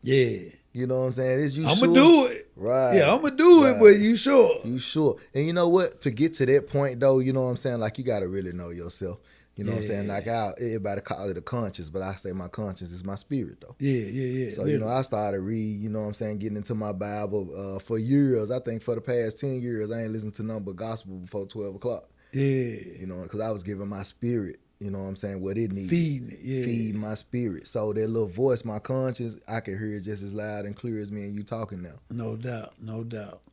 Yeah. You know what I'm saying? I'm going to do it. Right. Yeah, I'm going to do it, but you sure? You sure. And you know what? To get to that point, though, you know what I'm saying? Like, you got to really know yourself. You know what I'm saying? Like, everybody call it a conscience, but I say my conscience is my spirit, though. Yeah. So, you know, I started read, you know what I'm saying, getting into my Bible for years. I think for the past 10 years, I ain't listened to nothing but gospel before 12 o'clock. Yeah. You know, because I was giving my spirit, you know what I'm saying, what it needed. Feeding it, Feeding my spirit. So that little voice, my conscience, I can hear it just as loud and clear as me and you talking now. No doubt.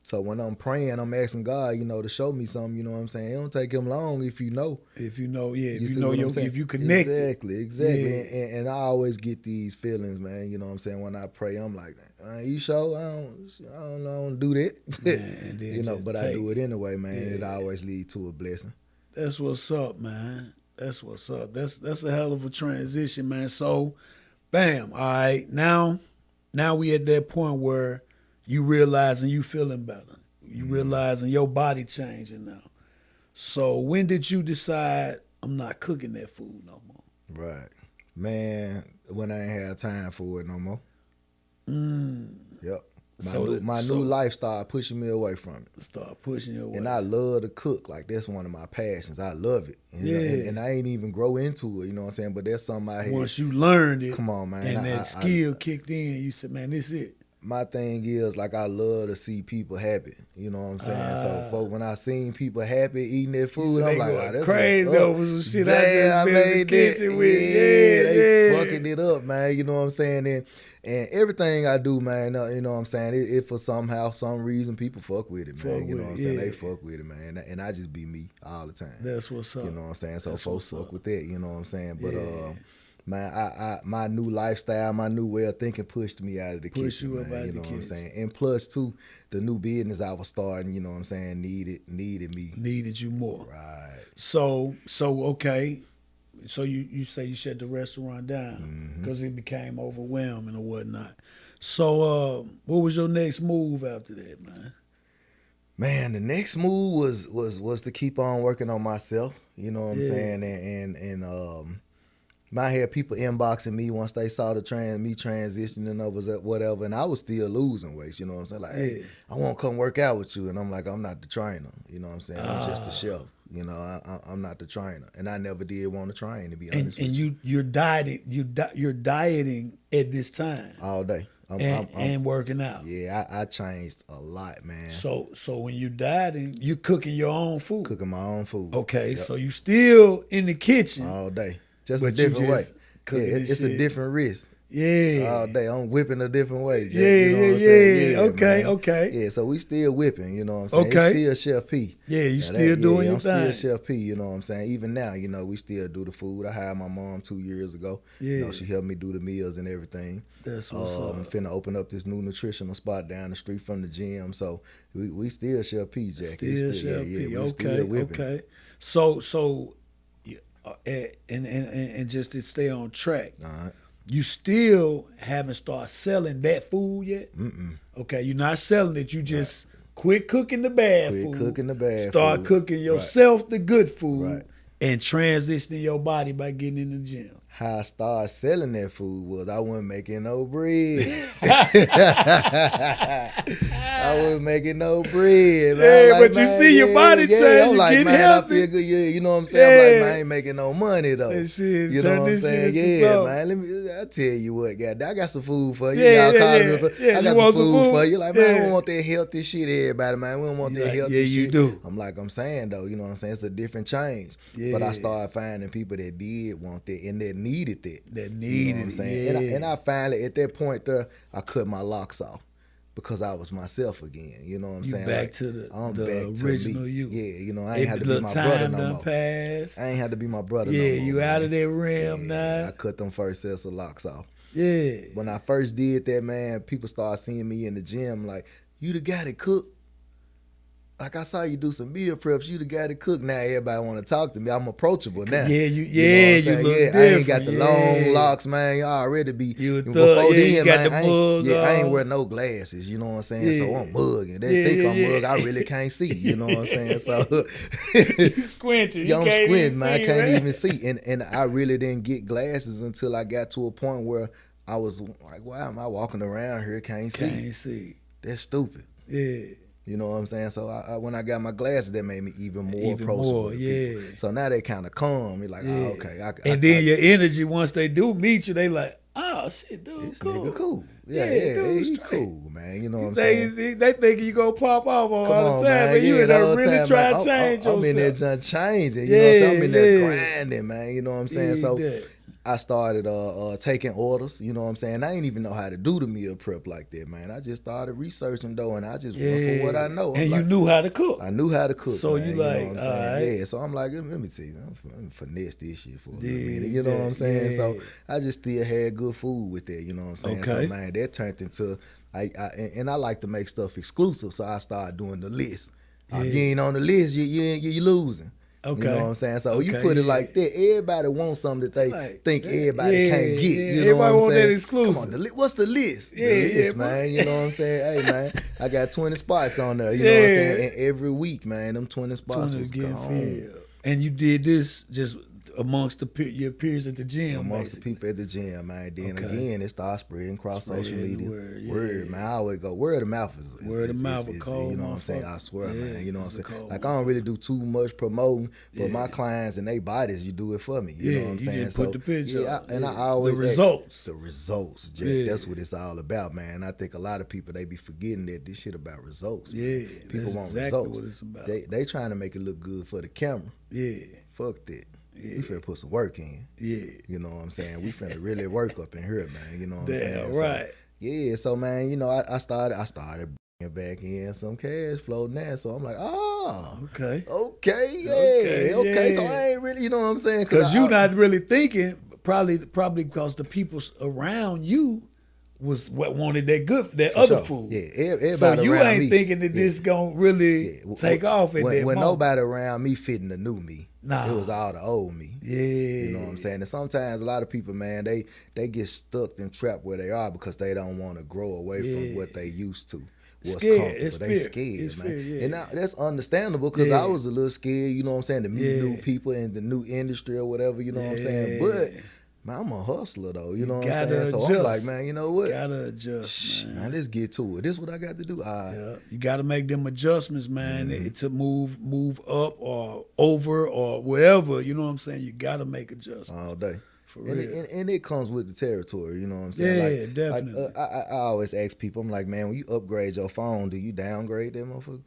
So when I'm praying, I'm asking God, you know, to show me something, you know what I'm saying? It don't take him long if you know. If you connect. Exactly. Yeah. And I always get these feelings, man, you know what I'm saying? When I pray, I'm like, you sure? I don't do that. Man, you know, but I do it anyway, man. It always leads to a blessing. That's what's up, man. That's what's up. That's a hell of a transition, man. So, bam, all right. Now we at that point where you realizing you feeling better. You realizing your body changing now. So when did you decide I'm not cooking that food no more? Right. Man, when I ain't had time for it no more. Yep. My new life started pushing me away from it. Start pushing you away. And I love to cook. Like, that's one of my passions. I love it. And I ain't even grow into it, you know what I'm saying? But that's something I had. Once you learned it. Come on, man. And that skill kicked in, you said, man, this is it. my thing is, like, I love to see people happy. You know what I'm saying? So, folks, when I seen people happy eating their food, I'm like, oh, that's crazy over some shit. Damn, I just been in the kitchen with. They fucking it up, man. You know what I'm saying? And everything I do, man, you know what I'm saying? It for somehow, some reason, people fuck with it, man. You know what I'm saying? They fuck with it, man. And I just be me all the time. That's what's up. You know what I'm saying? So folks fuck with that, you know what I'm saying? But man, I my new lifestyle, my new way of thinking pushed me out of the kitchen, man. You know what I'm saying? And plus, too, the new business I was starting, you know what I'm saying, needed me. Needed you more. Right. So okay. So you say you shut the restaurant down because it became overwhelming or whatnot. So what was your next move after that, man? Man, the next move was to keep on working on myself. You know what I'm saying? And I had people inboxing me once they saw me transitioning or whatever, and I was still losing weight. You know what I'm saying? Like, hey, I want to come work out with you, and I'm like, I'm not the trainer. You know what I'm saying? I'm just the chef. You know, I'm not the trainer, and I never did want to train, to be honest with you. And you're dieting at this time all day. I'm working out. Yeah, I changed a lot, man. So when you dieting, you cooking your own food. Cooking my own food. Okay, yep. So you still in the kitchen all day, just a different way. Yeah, it's a different risk. Yeah. All day. I'm whipping a different way, Jack. Yeah, you know what I'm saying? Yeah, okay, man. okay. Yeah, so we still whipping, you know what I'm saying? Okay. It's still Chef P. Yeah, you still doing your thing. I'm still Chef P, you know what I'm saying? Even now, you know, we still do the food. I hired my mom 2 years ago. Yeah. You know, she helped me do the meals and everything. That's what's up. I'm finna open up this new nutritional spot down the street from the gym. So we still Chef P, Jack. Still Chef P. We still whipping. Okay. So and just to stay on track. All right. You still haven't started selling that food yet? Mm-mm. Okay, you're not selling it. You just quit cooking the bad food. Start cooking yourself the good food and transitioning your body by getting in the gym. How I started selling that food was I wasn't making no bread. I wasn't making no bread, man. Yeah, like, but you see your body change. I'm like, man, healthy. I feel good. Yeah, you know what I'm saying? I'm like, man, I ain't making no money though. Shit, you know what I'm saying? Yeah, man. I tell you what, I got some food for you. I got some food for you. Like, man, I don't want that healthy shit, everybody, man. We don't want that healthy shit. Yeah, you do. I'm saying though, you know what I'm saying? It's a different change. Yeah. But I started finding people that did want that and that needed that. You know what I'm saying? And I finally, at that point there, I cut my locks off because I was myself again. You know what I'm saying? Back to the original you. Yeah, you know, I ain't had to be my brother no more. Passed. I ain't had to be my brother no more. Yeah, you out of that realm now. I cut them first sets of locks off. Yeah. When I first did that, man, people started seeing me in the gym like, you the guy that cook? Like, I saw you do some meal preps. You the guy that cook. Now everybody want to talk to me. I'm approachable now. Yeah, you look different. I ain't got the long locks, man. You already be. You got the mug. I ain't wear no glasses. You know what I'm saying? So I'm mugging. They think I'm mug. I really can't see. You know what I'm saying? So you squinting. I'm squinting, man. I can't even see. And I really didn't get glasses until I got to a point where I was like, why am I walking around here? Can't see. That's stupid. Yeah. You know what I'm saying? So when I got my glasses, that made me even more approachable. Yeah. So now they kind of calm. You're like, oh, okay. And then your energy, once they do meet you, they like, oh, shit, dude, this cool. Nigga cool. Yeah, he's cool, man. You know what I'm saying? They think you go pop off all the time, man. But you in there really trying to change yourself. I'm in there trying to change it. You know what I'm saying? I'm in there grinding, man. You know what I'm saying? So I started taking orders, you know what I'm saying? I didn't even know how to do the meal prep like that, man. I just started researching though, and I just went for what I know. And you knew how to cook. I knew how to cook. So man, you like, know what I'm saying? right. Yeah. So I'm like, let me see, I'm finesse this shit for a minute. You know what I'm saying? Yeah. So I just still had good food with that. You know what I'm saying? Okay. So man, that turned into I like to make stuff exclusive, so I started doing the list. If you ain't on the list, you losing. Okay. You know what I'm saying? So you put it like that. Everybody wants something that they think everybody can't get. You know what I'm saying? Everybody want that exclusive. Come on, what's the list? Yeah, the list, man. You know what I'm saying? Hey, man, I got 20 spots on there. You know what I'm saying? And every week, man, them 20 spots was gone. And you did this just amongst your peers at the gym. Amongst basically. the people at the gym, man. Then again, it starts spreading across social media. Word, man. I always go, word of mouth is word of mouth, cold. You know what I'm saying? I swear, man. You know what I'm saying? Like, I don't really do too much promoting, but my clients and their bodies, you do it for me. You know what I'm saying? You just put the picture up. And I always the results, Jack. That's what it's all about, man. I think a lot of people, they be forgetting that this shit about results. Man. Yeah, people want results. What it's about. They trying to make it look good for the camera. Yeah, fuck that. Yeah. We finna put some work in. Yeah. You know what I'm saying? We finna really work up in here, man. You know what I'm saying? Right. So, yeah, so man, you know, I started bringing back in some cash flow now. So I'm like, okay. So I ain't really, you know what I'm saying? Because you're not really thinking, probably because the people around you was what wanted that other food. Yeah, everybody so you around ain't me, thinking that this gonna really take off at that moment. When nobody around me fitting the new me. Nah. It was all the old me. Yeah. You know what I'm saying? And sometimes a lot of people, man, they get stuck and trapped where they are because they don't want to grow away from what they used to. What's scared. comfortable. They scared, man. Fear, yeah. And now, that's understandable because I was a little scared, you know what I'm saying, to meet new people in the new industry or whatever, you know what I'm saying? But man, I'm a hustler though, you know what I'm saying? So I'm like, man, you know what? Gotta adjust, man. Let's get to it. This is what I got to do. You gotta make them adjustments, man, to move up or over or wherever, you know what I'm saying? You gotta make adjustments. All day. For real. And it comes with the territory, you know what I'm saying? Yeah, definitely. I always ask people, I'm like, man, when you upgrade your phone, do you downgrade that motherfucker?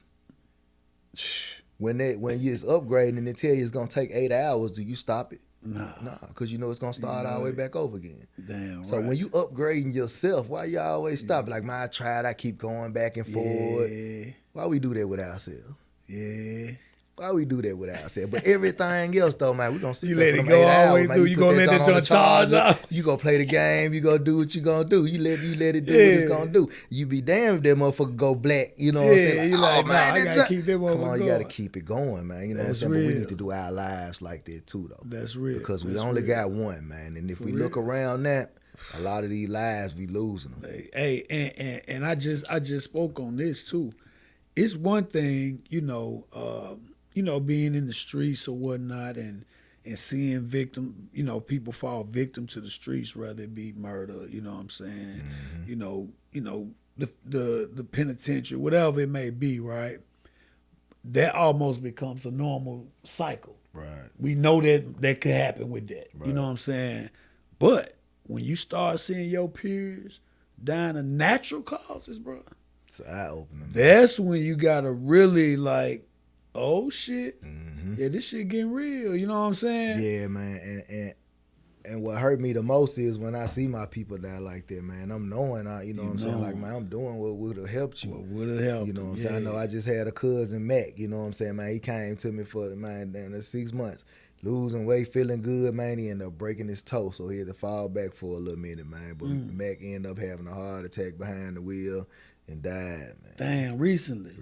When you it's upgrading and they tell you it's gonna take 8 hours, do you stop it? Nah, because you know it's gonna start all the way back over again. Damn. So when you upgrading yourself, why you always stop? Like, man, I tried, I keep going back and forth. Why we do that with ourselves? Yeah. Why we do that with ourselves? But everything else though, man, we gonna see. You let it go all the way through. You gonna let that charge up. You gonna play the game. You gonna do what you gonna do. You let it do what it's gonna do. You be damned if that motherfucker go black. You know what I'm saying? You like, man, I gotta keep that motherfucker Come on, going. you gotta keep it going, man. You know what I'm saying? But we need to do our lives like that too, though. That's real. Because we only got one, man. And if we look around that, a lot of these lives we losing them. Hey, and I just spoke on this too. It's one thing, being in the streets or whatnot and seeing people fall victim to the streets, whether it be murder, you know what I'm saying? The penitentiary, whatever it may be, right? That almost becomes a normal cycle. Right. We know that could happen with that. Right. You know what I'm saying? But when you start seeing your peers dying of natural causes, bro, it's eye-opening. That's when you gotta really like, oh shit, yeah, this shit getting real. You know what I'm saying? Yeah, man. And what hurt me the most is when I see my people die like that, man. I'm knowing, you know what I'm saying? Like, man, I'm doing what would have helped you. What would have helped? You know what I'm saying? I know I just had a cousin, Mac, you know what I'm saying, man? He came to me for, damn, 6 months. Losing weight, feeling good, man. He ended up breaking his toe, so he had to fall back for a little minute, man. But Mac ended up having a heart attack behind the wheel and died, man. Damn, recently,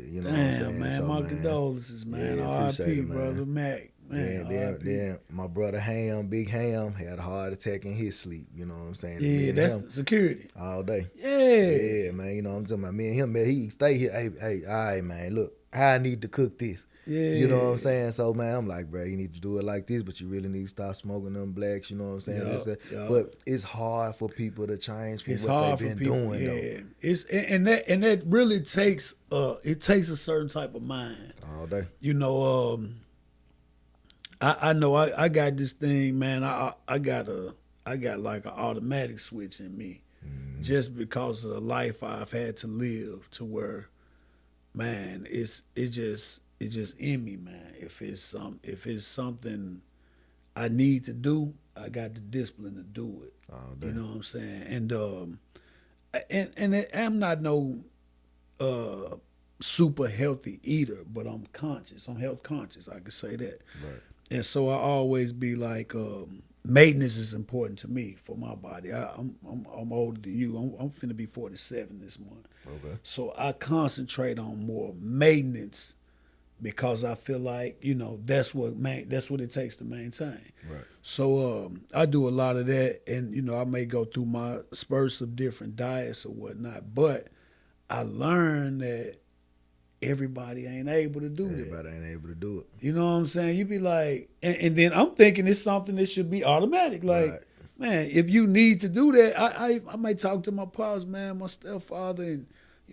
you know what I'm saying? Man, so, my condolences, man. R.I.P., brother Mac. Man, then my brother Big Ham, had a heart attack in his sleep. You know what I'm saying? Yeah, that's security. All day. Yeah, man. You know what I'm talking about? Me and him, man, he stay here. Hey, all right, man. Look, I need to cook this. Yeah. You know what I'm saying? So, man, I'm like, bro, you need to do it like this, but you really need to stop smoking them blacks. You know what I'm saying? But it's hard for people to change from what they've been doing, though. It's and that really takes a certain type of mind. All day. You know, I know I got this thing, man. I got like an automatic switch in me, just because of the life I've had to live, to where, man, it's just in me, man. If it's something I need to do, I got the discipline to do it. All day. You know what I'm saying? And I'm not no super healthy eater, but I'm conscious. I'm health conscious. I could say that. Right. And so I always be like, maintenance is important to me for my body. I'm older than you. I'm finna be 47 this month. Okay. So I concentrate on more maintenance because I feel like, that's what it takes to maintain. Right. So I do a lot of that, and I may go through my spurts of different diets or whatnot, but I learned that everybody ain't able to do that. Everybody ain't able to do it. You know what I'm saying? You be like, and then I'm thinking it's something that should be automatic. Like, man, if you need to do that, I might talk to my pops, man, my stepfather, and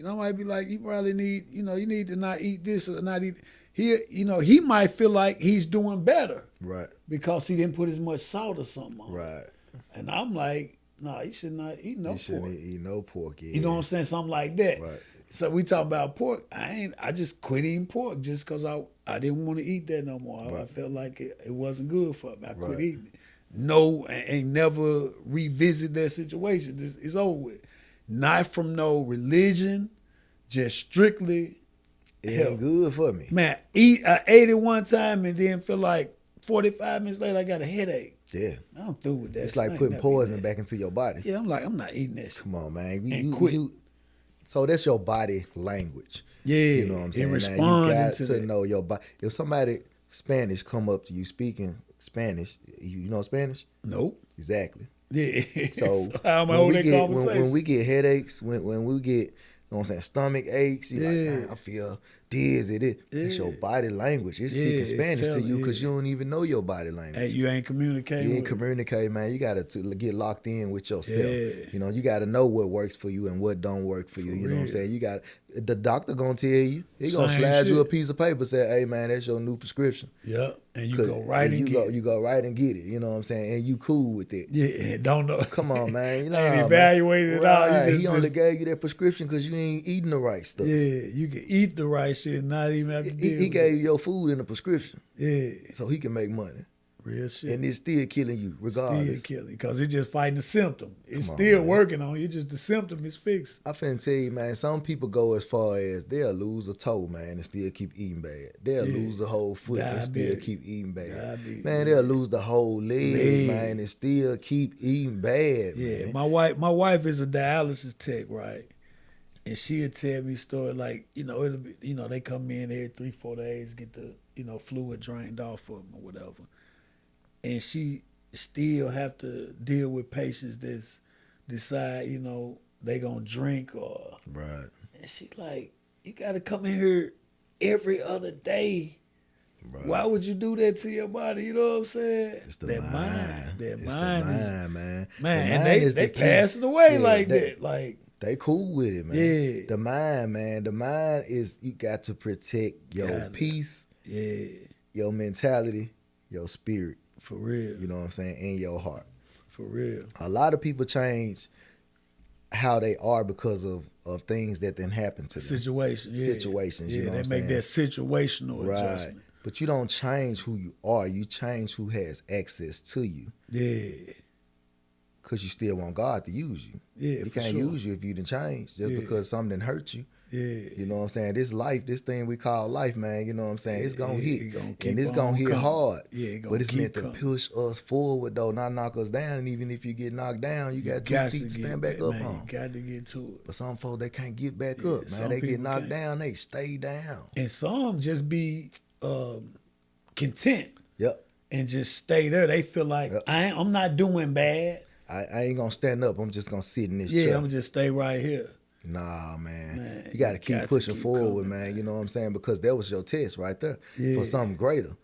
I might be like, you probably need, you need to not eat this or not eat. He might feel like he's doing better, right? Because he didn't put as much salt or something on, right? And I'm like, nah, you should not eat no pork. You shouldn't eat no pork. Yeah. You know what I'm saying? Something like that. Right. So we talk about pork. I just quit eating pork just because I didn't want to eat that no more. I felt like it wasn't good for me. I quit eating it. No, ain't never revisit that situation. It's over with. Not from no religion, just strictly it ain't good for me. Man, I ate it one time and then feel like 45 minutes later I got a headache. Yeah. I'm through with that. It's like putting poison back into your body. Yeah, I'm not eating that shit. Come on, man. Quit. So that's your body language. Yeah. You know what I'm saying? Now, you got to know your body. If somebody Spanish come up to you speaking Spanish, you know Spanish? Nope. Exactly. Yeah. So how am I holding that conversation? When we get headaches, when we get, stomach aches, you're like, man, I feel dizzy. It's your body language. It's speaking Spanish to you because you don't even know your body language. Hey, you ain't communicating. You ain't communicating, man. You got to get locked in with yourself. Yeah. You got to know what works for you and what don't work for you. You know what I'm saying? The doctor gonna tell you. He gonna slide you a piece of paper, say, hey, man, that's your new prescription. Yeah, and you go right and get it. You go right and get it. You know what I'm saying? And you cool with it. Yeah, don't know. Come on, man. You know, ain't evaluated it out. He only gave you that prescription because you ain't eating the right stuff. Yeah, you can eat the right shit and not even have to deal He gave you your food in a prescription. Yeah. So he can make money. Real shit. And it's still killing you regardless. Still killing because it's just fighting the symptom. It's still working on you. Just the symptom is fixed. I finna tell you, man, some people go as far as they'll lose a toe, man, and still keep eating bad. They'll lose the whole foot and still keep eating bad. Man, they'll lose the whole leg, man, and still keep eating bad, man. My wife is a dialysis tech, right? And she'll tell me story like, it'll be, they come in every 3-4 days, get the, fluid drained off of them or whatever. And she still have to deal with patients that decide, they gonna drink or. Right. And she like, you gotta come in here every other day. Right. Why would you do that to your body? You know what I'm saying? It's the mind. That mind is, man. Man, and they passing away like that. Like they cool with it, man. Yeah. The mind, man. The mind is you got to protect your peace, your mentality, your spirit. For real. You know what I'm saying? In your heart. For real. A lot of people change how they are because of things that then happen to them. Situations, you know what I'm saying? They make that situational adjustment. But you don't change who you are. You change who has access to you. Yeah. Because you still want God to use you. Yeah, He can't use you if you didn't change just because something hurt you. Yeah. You know what I'm saying? This life, this thing we call life, man, you know what I'm saying? It's going to hit. And it's going to hit hard. Yeah, but it's meant to push us forward, though, not knock us down. And even if you get knocked down, you got 2 feet to stand back up on. You got to get to it. But some folks, they can't get back up, man. They get knocked down, they stay down. And some just be content. Yep. And just stay there. They feel like, I'm not doing bad. I ain't going to stand up. I'm just going to sit in this chair. Yeah, I'm going to just stay right here. Nah, man. You got to keep pushing forward, man. You know what I'm saying? Because that was your test right there for something greater.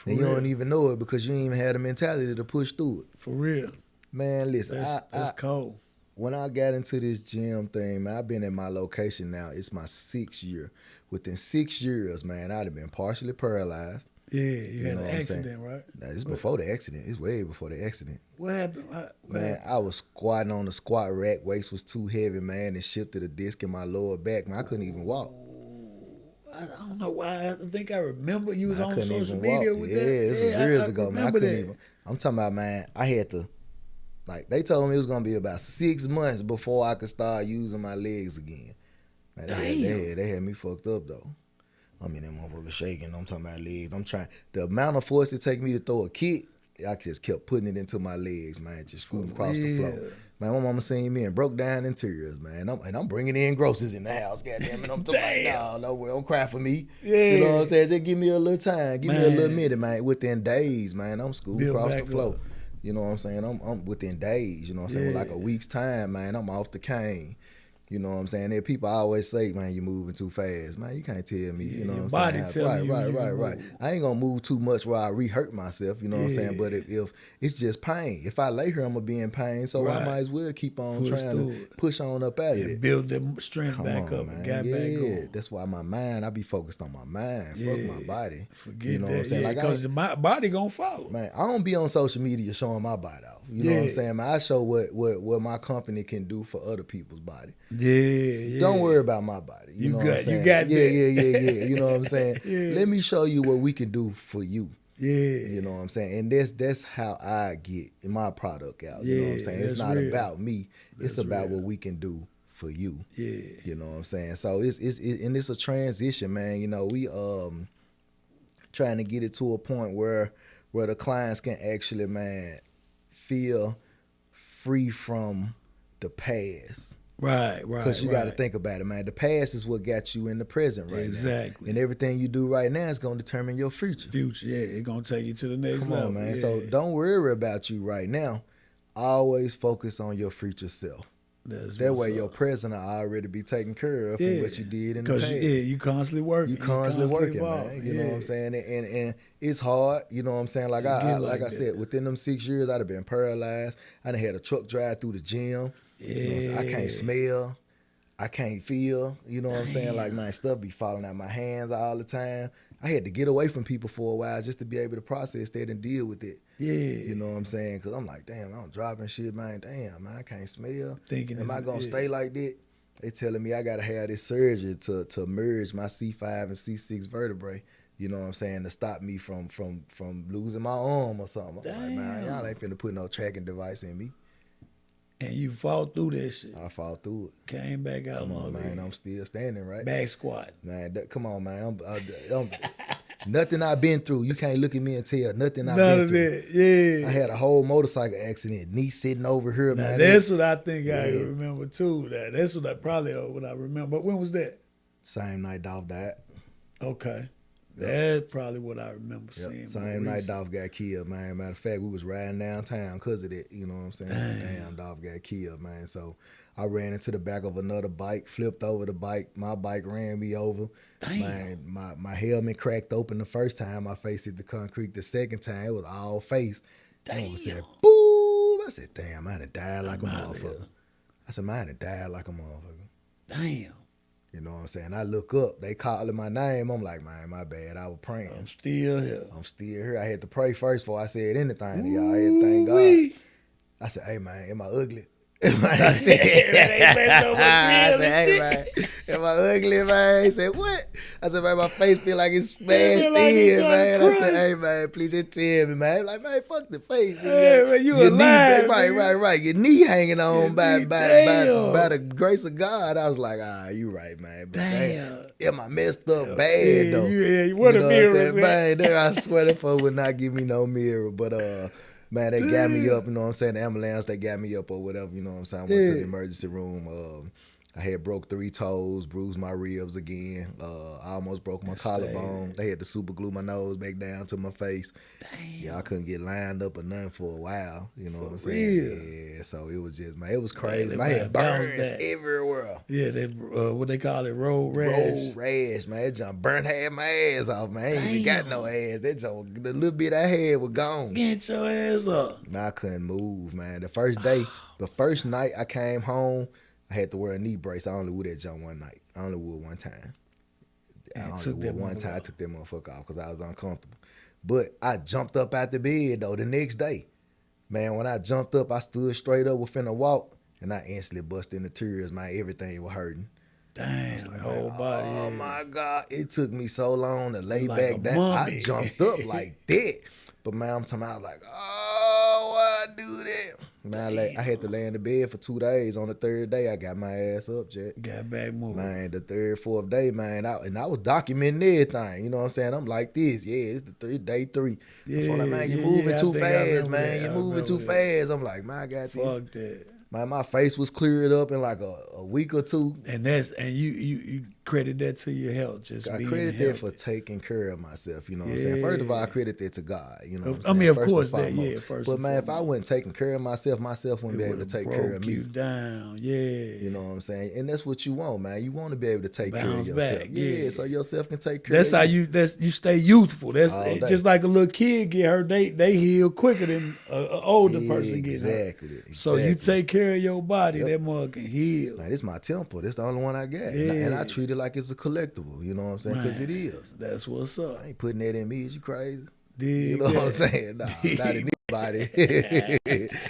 And you don't even know it because you ain't even had the mentality to push through it. For real. Man, listen. That's cold. When I got into this gym thing, man, I've been at my location now. It's my 6th year. Within 6 years, man, I'd have been partially paralyzed. Yeah, you had an accident, right? Nah, it's before the accident. It's way before the accident. What happened? Man, I was squatting on the squat rack. Weights was too heavy, man, and shifted a disc in my lower back. Man, I couldn't even walk. I don't know why. I think I remember you was on social media with that. Yeah, this was years ago, man. I couldn't even. I'm talking about, man, I had to, like, they told me it was going to be about 6 months before I could start using my legs again. Man, they had me fucked up, though. I mean, that motherfucker shaking. I'm talking about legs. I'm trying. The amount of force it take me to throw a kick, I just kept putting it into my legs, man, just scooting across the floor. Man, my mama seen me and broke down interiors, man. I'm bringing in groceries in the house, goddamn it. I'm talking about, no, don't cry for me. Yeah. You know what I'm saying? Just give me a little time. Give me a little minute, man. Within days, man, I'm scooting across the floor. You know what I'm saying? I'm within days, you know what I'm saying? With like a week's time, man, I'm off the cane. You know what I'm saying? There people always say, man, you're moving too fast. Man, you can't tell me. You know what I'm body saying? telling Right. I ain't gonna move too much where I re-hurt myself. You know what I'm saying? But if it's just pain, if I lay here, I'm gonna be in pain. So I might as well keep on trying to push on up out of it. Build that strength back up, man. Back going. That's why my mind. I be focused on my mind. Fuck my body. Forget you know that. What I'm saying? Like because my body gonna follow. Man, I don't be on social media showing my body off. You know what I'm saying? Man, I show what my company can do for other people's body. Don't worry about my body. You know what I'm saying? You got that. Yeah. You know what I'm saying? Let me show you what we can do for you. Yeah. You know what I'm saying? And that's how I get my product out. You know what I'm saying? It's not about me. It's about what we can do for you. Yeah. You know what I'm saying? So it's a transition, man. You know, we trying to get it to a point where the clients can actually, man, feel free from the past. Right. Because you got to think about it, man. The past is what got you in the present right now. Exactly. And everything you do right now is going to determine your future. It's going to take you to the next level. Come on, man. So don't worry about you right now. Always focus on your future self. That way your present will already be taken care of from what you did in the past. You constantly working. You constantly working, man. You know what I'm saying? And it's hard. You know what I'm saying? Like I said, within them 6 years, I'd have been paralyzed. I done had a truck drive through the gym. You know what I'm saying? I can't smell. I can't feel. You know what I'm saying? Like my stuff be falling out my hands all the time. I had to get away from people for a while just to be able to process that and deal with it. Yeah. You know what I'm saying? Because I'm like, damn, I'm dropping shit, man. Damn, man, I can't smell. Am I going to stay like that? They telling me I got to have this surgery to merge my C5 and C6 vertebrae. You know what I'm saying? To stop me from losing my arm or something. I'm like, man, y'all ain't finna put no tracking device in me. And you fought through that shit. I fought through it. Came back out. Come on, man. I'm still standing, right? Back squat. Man, come on, man. I'm nothing I've been through. You can't look at me and tell nothing I've been through. That. I had a whole motorcycle accident. Knee sitting over here, man. That's what I think I remember too. That's what I remember. But when was that? Same night Dolph died. Okay. That's probably what I remember seeing. Same night Dolph got killed, man. Matter of fact, we was riding downtown because of that. You know what I'm saying? Damn, Dolph got killed, man. So I ran into the back of another bike, flipped over the bike. My bike ran me over. Damn. Man, my helmet cracked open the first time. My face hit the concrete. The second time, it was all face. Damn. I said, boom. I said, damn, I done died like a motherfucker. I said, man, I done died like a motherfucker. Damn. You know what I'm saying? I look up, they calling my name. I'm like, man, my bad. I was praying. I'm still here. I had to pray first before I said anything to y'all. I had to thank God. I said, hey, man, am I ugly? I said, hey, man, am I ugly, man? He said, what? I said, man, my face feel like it's smashed in, man. I said, hey, man, please just tell me, man. Like, man, fuck the face. Hey, man, you alive, right. Your knee hanging on by the grace of God. I was like, you right, man. But damn. Am I messed up bad, though? Yeah, what a mirror. Man, I swear that fuck would not give me no mirror, but man, they got me up, you know what I'm saying? The ambulance, they got me up or whatever, you know what I'm saying? I went to the emergency room. I had broke 3 toes, bruised my ribs again. I almost broke my collarbone. They had to super glue my nose back down to my face. Damn. Yeah, I couldn't get lined up or nothing for a while, you know what I'm saying? Real. Yeah, so it was just, man, it was crazy. I had burns everywhere. Yeah, they what they call it, road rash. Road rash, man. That junk burnt half my ass off, man. I ain't even got no ass. That junk, the little bit I had was gone. Get your ass up. Man, I couldn't move, man. The first night I came home, I had to wear a knee brace. I only wore that junk one night. I only wore it one time. I took that motherfucker off because I was uncomfortable. But I jumped up out the bed, though, the next day. Man, when I jumped up, I stood straight up within a walk, and I instantly busted into tears, man. Everything was hurting. Damn, like, whole body. Oh, my God. It took me so long to lay back down. I jumped up like that. But, man, I'm talking about, like, why I do that? Man, I had to lay in the bed for 2 days. On the third day, I got my ass up, Jack. Got back moving. Man, the third, fourth day, man, I was documenting everything. You know what I'm saying? I'm like this. Yeah, it's day 3. Yeah, I'm like, man, you're moving too fast, man. You're moving too fast. I'm like, man, I got this. Fuck that. Man, my face was cleared up in like a week or 2. And you credit that to your health. Just I being credit healthy. that for taking care of myself. You know what I'm saying? First of all, I credit that to God. You know what I'm I saying? mean, of First course and that, foremost. yeah. First, but and man, if I foremost. wasn't taking care of myself wouldn't be able to take care of me. You down, yeah. You know what I'm saying? And that's what you want, man. You want to be able to take care of Bounce yourself. back, Yeah, so yourself can take care That's of how you. you stay youthful. That's All day. just like a little kid get hurt. They heal quicker than an older person get hurt. Exactly. So you take care of your body, that mother can heal. Man, this my temple. This the only one I got. Yeah. And I treat it like it's a collectible. You know what I'm saying? Because it is. That's what's up. I ain't putting that in me. Is you crazy? Dig You know what I'm saying? Nah, not in anybody.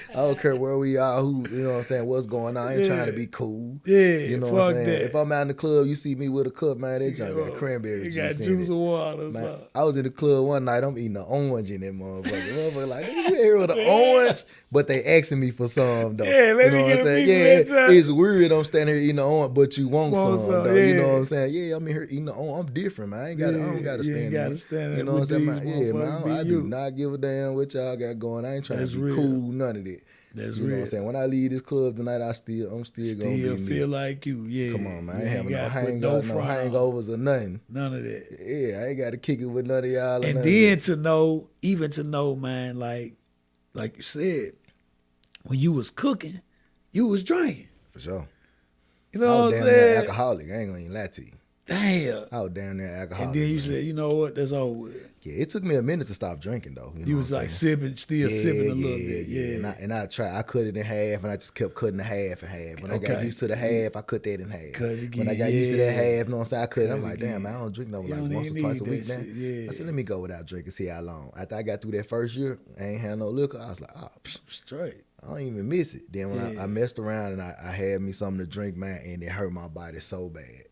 I don't care where we are, who, you know what I'm saying, what's going on. I ain't trying to be cool. Yeah, you know what I'm saying? that. If I'm out in the club, you see me with a cup, man, that junk got cranberry juice in it. Juice and water. Man, I was in the club one night, I'm eating an orange in that motherfucker. Like, you here with an orange? But they asking me for some, though. Yeah, let me get a piece of that. It's weird I'm standing here eating an orange, but you want some, though. Yeah. You know what I'm saying? Yeah, I'm in here eating an orange. I'm different, man. I don't got to stand there. You know what I'm saying? Man, I do not give a damn what y'all got going. I ain't trying to be cool, none of that. That's you know real. what I'm saying? When I leave this club tonight, I'm still gonna be feel me. like you, yeah. Come on, man. I ain't having no hangovers or nothing. None of that. Yeah, I ain't got to kick it with none of y'all. And then to know, man, like you said, when you was cooking, you was drinking. For sure. You know what I'm saying? I was down there alcoholic. I ain't gonna even lie to you. Damn. I was down there alcoholic. And then you said, you know what? That's over with. Yeah, it took me a minute to stop drinking though. You was like sipping a little bit. Yeah. And I tried. I cut it in half, and I just kept cutting the half and half. When I got used to the half, I cut that in half. Cut it again. When I got used to that half, you know what I'm saying? I cut it. I'm like, damn, man, I don't drink no like once or twice a week now. I said, let me go without drinking, see how long. After I got through that first year, I ain't had no liquor. I was like, straight. I don't even miss it. Then when I messed around and I had me something to drink, man, and it hurt my body so bad.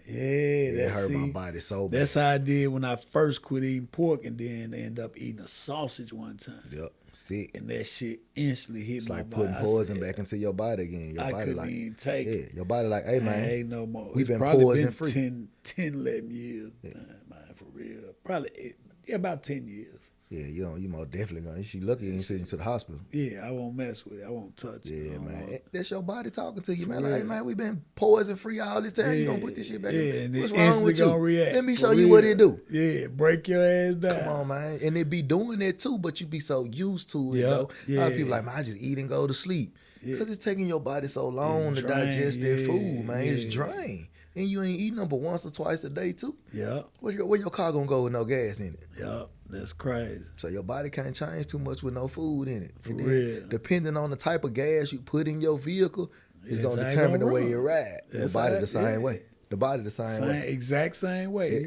Yeah, it hurt my body so bad. That's how I did when I first quit eating pork, and then ended up eating a sausage one time. Yep, sick. And that shit instantly hit my body. It's like putting poison back into your body again. Your body couldn't even take it. Your body like, hey man, ain't no more. We've been poison free. 10, 11 years, man, for real. Probably about 10 years. Yeah, you most definitely gonna. She lucky you ain't sitting to the hospital. Yeah, I won't mess with it. I won't touch it. Yeah, man. That's your body talking to you, man. Like, hey, man, we been poison free all this time. You gonna put this shit back in? And what's wrong with you? React. Let me show you what it do. Yeah, break your ass down. Come on, man. And it be doing that too, but you be so used to it, though. A lot of people like, man, I just eat and go to sleep. Because it's taking your body so long to digest that food, man. It's drained. And you ain't eating them but once or twice a day, too. Yeah. Where your car gonna go with no gas in it? Yeah, that's crazy. So your body can't change too much with no food in it. For real. Depending on the type of gas you put in your vehicle, it's gonna determine the way you ride. Your body the same way. The body the same way. Exact same way.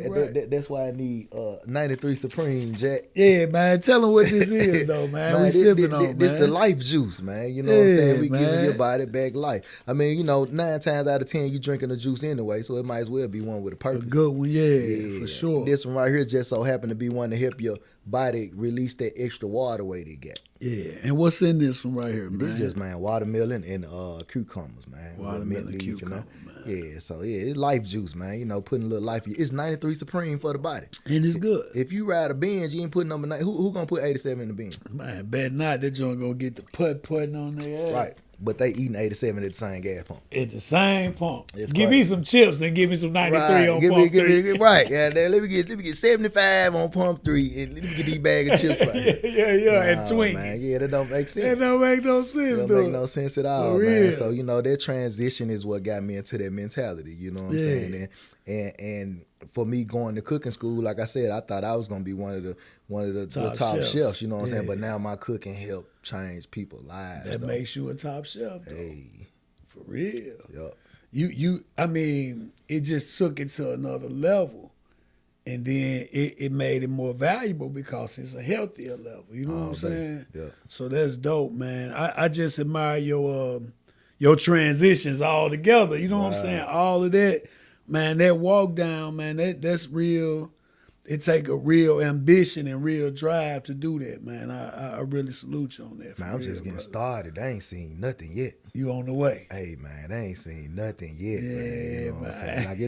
That's why I need 93 Supreme, Jack. Yeah, man. Tell them what this is, though, man. We sipping on, man. This the life juice, man. You know what I'm saying? We giving your body back life. I mean, 9 times out of 10, you drinking the juice anyway, so it might as well be one with a purpose. A good one, yeah, for sure. This one right here just so happened to be one to help your body release that extra water weight it got. Yeah, and what's in this one right here, man? This just, man, watermelon and cucumbers, man. Watermelon and cucumber, man. Yeah, so it's life juice, man. Putting a little life. It's 93 Supreme for the body. And it's good. If you ride a binge, you ain't putting number 9. Who gonna put 87 in the binge? Man, bet not. That joint gonna get the putting on their ass. Right. But they eating 87 at the same gas pump. At the same pump. Give me some chips and give me some 93 on pump 3. Right. Yeah, let me get 75 on pump 3 and let me get these bag of chips right. Yeah, and twink. Man, yeah, that don't make sense. That don't make no sense, It don't make no sense at all, For man. real. So, that transition is what got me into that mentality, you know what I'm saying? And for me going to cooking school, like I said, I thought I was gonna be one of the top chefs, you know what I'm saying? But now my cooking helped change people's lives. That makes you a top chef, though. Hey. For real. Yep. I mean, it just took it to another level. And then it made it more valuable because it's a healthier level. You know what I'm saying? Yeah. So that's dope, man. I just admire your transitions all together. You know what I'm saying? All of that. Man, that walk down, man, that's real. It take a real ambition and real drive to do that, man. I really salute you on that. Man, I'm just getting started. I ain't seen nothing yet. You on the way. Hey, man, I ain't seen nothing yet, man. You know what I'm man. saying? Like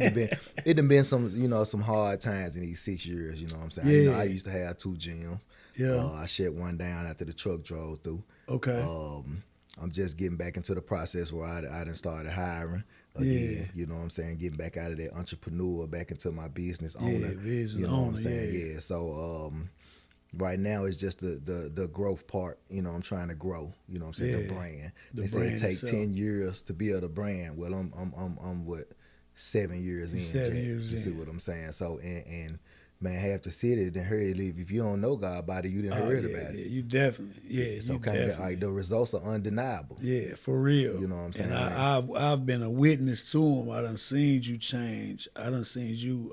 it done been some hard times in these 6 years, you know what I'm saying? Yeah. I used to have 2 gyms. Yeah. I shut one down after the truck drove through. Okay. I'm just getting back into the process where I done started hiring again. You know what I'm saying? Getting back out of that entrepreneur, back into my business owner. Business you know owner, what I'm saying? So right now it's just the growth part. I'm trying to grow. You know what I'm saying? The brand. They say it take 10 years to build a brand. Well, I'm what 7 years in. 7 years you in. see what I'm saying? So and man, half the city didn't heard leave. If you don't know God about it, you didn't heard about it. You definitely, So kind of like the results are undeniable. Yeah, for real. You know what I'm saying? And I've been a witness to them. I done seen you change. I done seen you,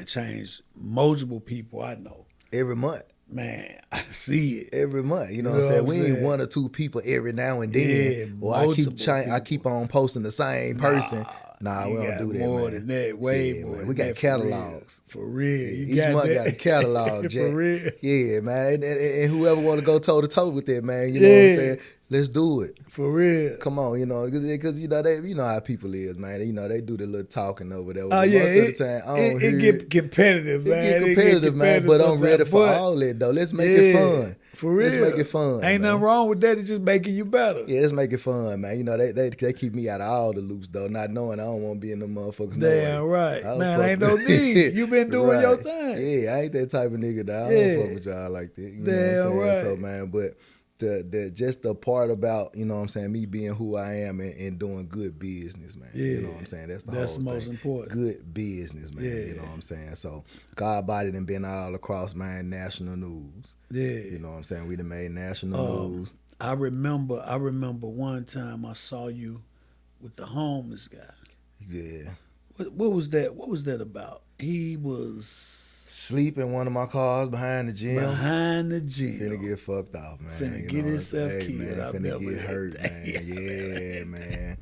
change multiple people I know. Every month. Man, I see it. Every month. You know what I'm saying? We ain't one or two people every now and then. Yeah, or I keep on posting the same person. Nah, we don't do that, more man. Than that, way more. Man. We got catalogs. For real. Each month got a catalog, Jack. For real. Yeah, man. And whoever want to go toe to toe with that, man, you know what I'm saying? Let's do it. For real. Come on, because you know how people is, man. They do the little talking over there. Oh yeah, most of the time, it get competitive, man. It get competitive, man. But I'm ready for all that though. Let's make it fun. For real. Let's make it fun. Ain't nothing wrong with that. It's just making you better. Yeah, let's make it fun, man. They keep me out of all the loops though, not knowing I don't want to be in the motherfuckers. Damn right, man. Ain't no need. You been doing your thing. Yeah, I ain't that type of nigga that I don't fuck with y'all like that. You know what I'm saying? Right. So man, but the part about, you know what I'm saying, me being who I am and doing good business, man. Yeah. You know what I'm saying? That's the most thing. important. Good business, man. Yeah. You know what I'm saying? So God body done been all across, man, national news. Yeah. You know what I'm saying? We done made national news. I remember one time I saw you with the homeless guy. Yeah. What was that? What was that about? He was sleep in one of my cars behind the gym. Finna get fucked off, man. Finna get himself killed. Man, finna get hurt, man. Yeah, man.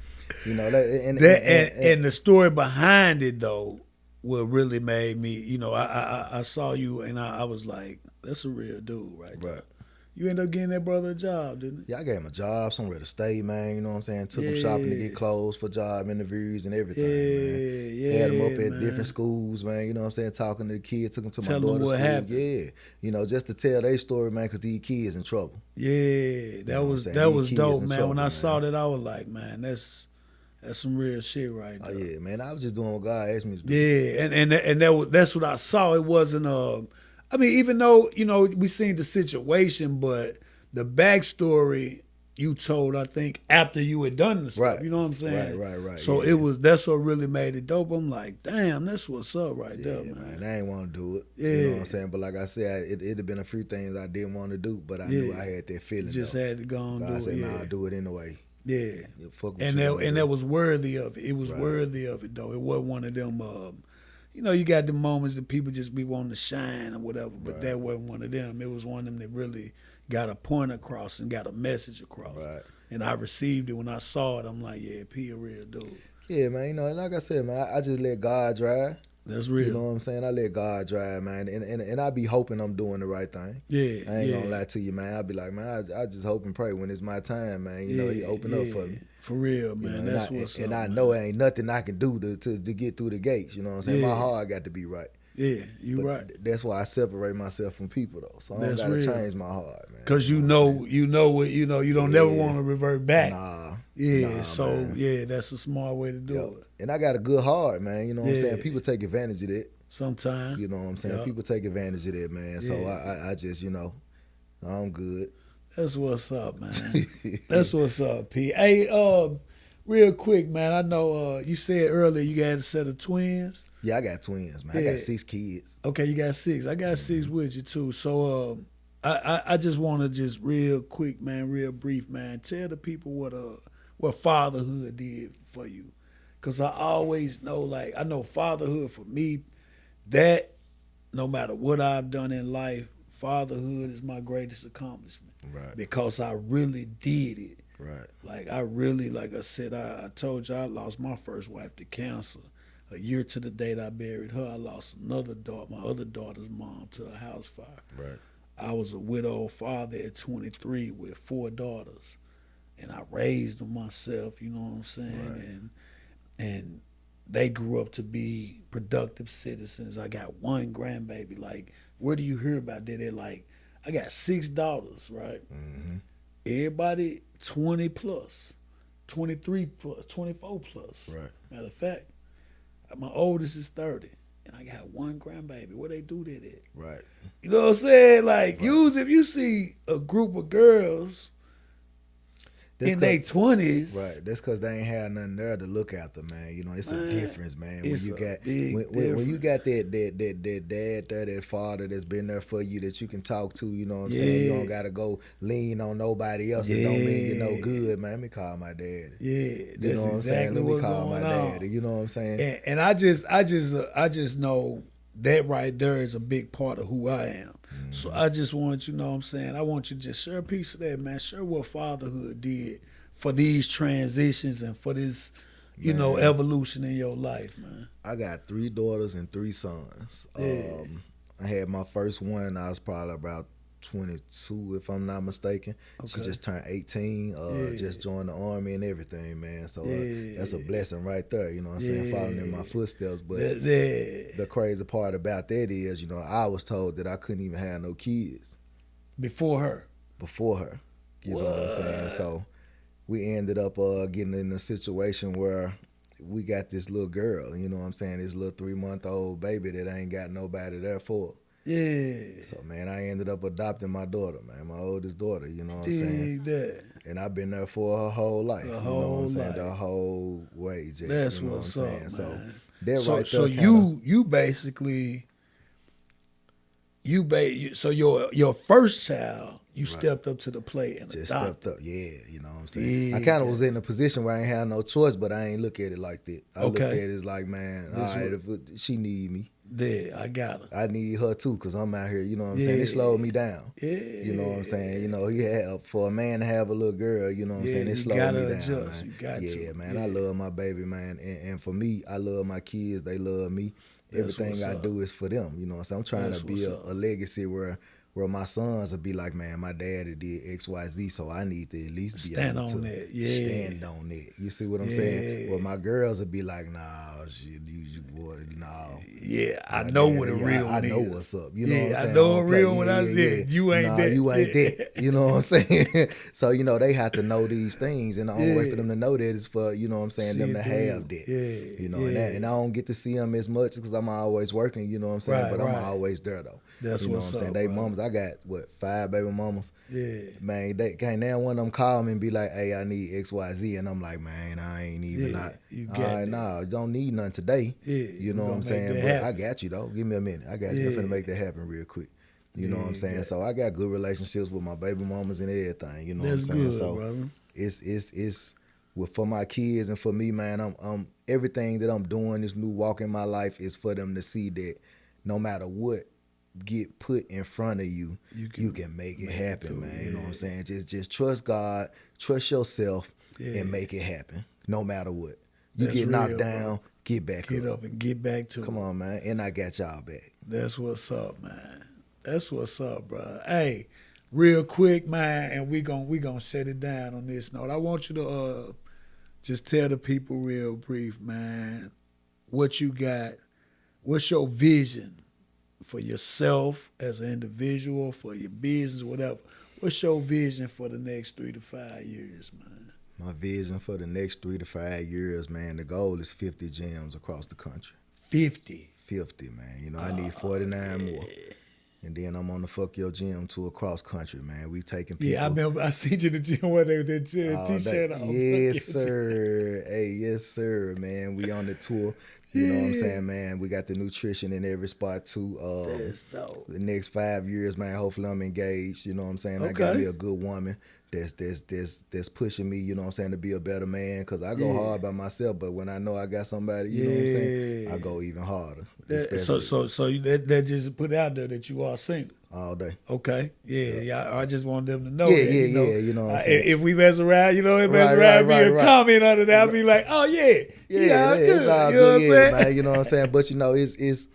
You know and the story behind it though, what really made me, I saw you and I was like, that's a real dude, right there. Right. You ended up getting that brother a job, didn't you? Yeah, I gave him a job, somewhere to stay, man. You know what I'm saying? Took him shopping to get clothes for job interviews and everything, man. Yeah, had him up at different schools, man. You know what I'm saying? Talking to the kids, took him to my daughter's school. Happened. Yeah. Just to tell their story, man, because these kids in trouble. Yeah, that was dope, man. When I saw that, I was like, man, that's some real shit right there. Oh, yeah, man. I was just doing what God asked me to do. Yeah, and that's what I saw. It wasn't even though, we seen the situation, but the backstory you told, I think, after you had done the stuff. Right. You know what I'm saying? Right. So that's what really made it dope. I'm like, damn, that's what's up right there, man. I ain't want to do it. Yeah. You know what I'm saying? But like I said, it'd have been a few things I didn't want to do, but I knew I had that feeling. You just had to go and do it. I said, nah, I'll do it anyway. Yeah. And that was worthy of it. It was worthy of it, though. It wasn't one of them, you got the moments that people just be wanting to shine or whatever, but that wasn't one of them. It was one of them that really got a point across and got a message across. Right. And I received it when I saw it. I'm like, yeah, P a real dude. Yeah, man. Like I said, man, I just let God drive. That's real. You know what I'm saying? I let God drive, man. And I be hoping I'm doing the right thing. Yeah. I ain't gonna lie to you, man. I be like, man, I just hope and pray when it's my time, man. He open up for me. For real, man. That's what's up. And I know ain't nothing I can do to get through the gates. You know what I'm saying? My heart got to be right. Yeah, right. That's why I separate myself from people, though. So I don't gotta change my heart, man. Cause you know what you don't never want to revert back. Nah. So man. that's a smart way to do it. And I got a good heart, man. You know what I'm saying? People take advantage of that. Sometimes. You know what I'm saying? People take advantage of that, man. So I just, I'm good. That's what's up, man. That's what's up, P. Hey, real quick, man. I know you said earlier you got a set of twins. Yeah, I got twins, man. I got 6 kids. Okay, you got 6. I got 6 with you too. So I just want to just real quick, man, real brief, man. Tell the people what fatherhood did for you, cause I always know, I know fatherhood for me, that no matter what I've done in life, fatherhood is my greatest accomplishment. Right. Because I really did it. Right. Like I said, I told you I lost my first wife to cancer. A year to the date I buried her, I lost another daughter, my other daughter's mom, to a house fire. Right. I was a widowed father at 23 with 4 daughters, and I raised them myself. You know what I'm saying? Right. And they grew up to be productive citizens. I got 1 grandbaby. Like, where do you hear about that? They're like, I got 6 daughters, right? Mm-hmm. everybody 20 plus, 23 plus, 24 plus. Right. Matter of fact, my oldest is 30. And I got one grandbaby. Where they do that at? Right. You know what I'm saying? Like, Right. usually if you see a group of girls in their 20s. Right. That's because they ain't had nothing there to look after, man. You know, it's a difference, man. When you got when you got that dad there, that father that's been there for you that you can talk to, you know what I'm saying? You don't gotta go lean on nobody else. That don't mean you no good, man. Let me call my daddy. Yeah, that's you know what I'm saying? Let me call my daddy. You know what I'm saying? And I just know that right there is a big part of who I am. Mm-hmm. So I just want you know what I'm saying, I want you to just share a piece of that, man. Share what fatherhood did for these transitions and for this, you know, evolution in your life, man. I got 3 daughters and 3 sons. Yeah. I had my first one, I was probably about 22, if I'm not mistaken. Okay. She just turned 18, just joined the Army and everything, man. So that's a blessing right there, you know what I'm saying, following in my footsteps. But the crazy part about that is, you know, I was told that I couldn't even have no kids. Before her. You know what I'm saying? So we ended up getting in a situation where we got this little girl, you know what I'm saying, this little 3-month-old baby that ain't got nobody there for. Yeah. So, man, I ended up adopting my daughter, man, my oldest daughter, you know what I'm saying? That. And I've been there for her whole life, you know what I'm saying, the whole way, Jay. That's you know what's what I'm up, saying? man. So you basically, so your first child, you stepped up to the plate and just adopted. Stepped up, you know what I'm saying? I kind of was in a position where I ain't had no choice, but I ain't look at it like that. I look at it as like, man, all right, if she need me. Yeah, I got her. I need her too, because I'm out here, you know what I'm saying? It slowed me down. Yeah. You know what I'm saying? You know, for a man to have a little girl, you know what I'm saying? It slowed me down, man. You got to. Man, I love my baby, man. And for me, I love my kids. They love me. Everything I do is for them. You know what I'm saying? I'm trying to build a legacy where my sons will be like, man, my daddy did X, Y, Z, so I need to at least be able to stand on that. You see what I'm saying? Well, my girls will be like, nah, nah. Yeah, I know what a real one is. I know what's up. You know what I'm saying? I know a real one. I said, you ain't that. You ain't that. You know what I'm saying? So, you know, they have to know these things, and the only way for them to know that is for, you know what I'm saying, them to have that. You know, and I don't get to see them as much because I'm always working, you know what I'm saying? But I'm always there, though. That's you know what's what I'm saying? up, They mamas, I got, 5 baby mamas? Yeah. Man, they can't now one of them call me and be like, hey, I need X, Y, Z. And I'm like, man, I ain't even nah, don't need none today. Yeah. You know what I'm saying? But I got you, though. Give me a minute. I got you. I'm finna make that happen real quick. You know what I'm saying? So I got good relationships with my baby mamas and everything. You know what I'm saying? Good, so brother. It's for my kids and for me, man, I'm everything that I'm doing, this new walk in my life is for them to see that no matter what get put in front of you, you can make it happen, man. You know what I'm saying? Just trust God, trust yourself, and make it happen, no matter what. You get knocked down, get back up. Get up and get back to it. Come on, man. And I got y'all back. That's what's up, man. That's what's up, bro. Hey, real quick, man, and we gonna shut it down on this note. I want you to just tell the people real brief, man, what you got. What's your vision for yourself as an individual, for your business, whatever? What's your vision for the next 3 to 5 years, man? My vision for the next 3 to 5 years, man, the goal is 50 gyms across the country. 50, man. You know, I need 49 more. And then I'm on the Fuck Your Gym tour across country, man. We taking people. Yeah, I remember I seen you in the gym with that T-shirt on. Yes, sir. Hey, yes, sir, man. We on the tour. You know what I'm saying, man? We got the nutrition in every spot, too. That's dope. The next 5 years, man, hopefully I'm engaged. You know what I'm saying? I got me a good woman that's pushing me, you know what I'm saying, to be a better man. Because I go hard by myself, but when I know I got somebody, you know what I'm saying, I go even harder. So that just put out there that you are single. All day. Okay. Yeah. I just want them to know that. Yeah. You know what I'm saying? If we mess around, be a comment under that. I'll be like, oh, yeah. It's all you know good, man. You know what I'm saying? But, you know, it's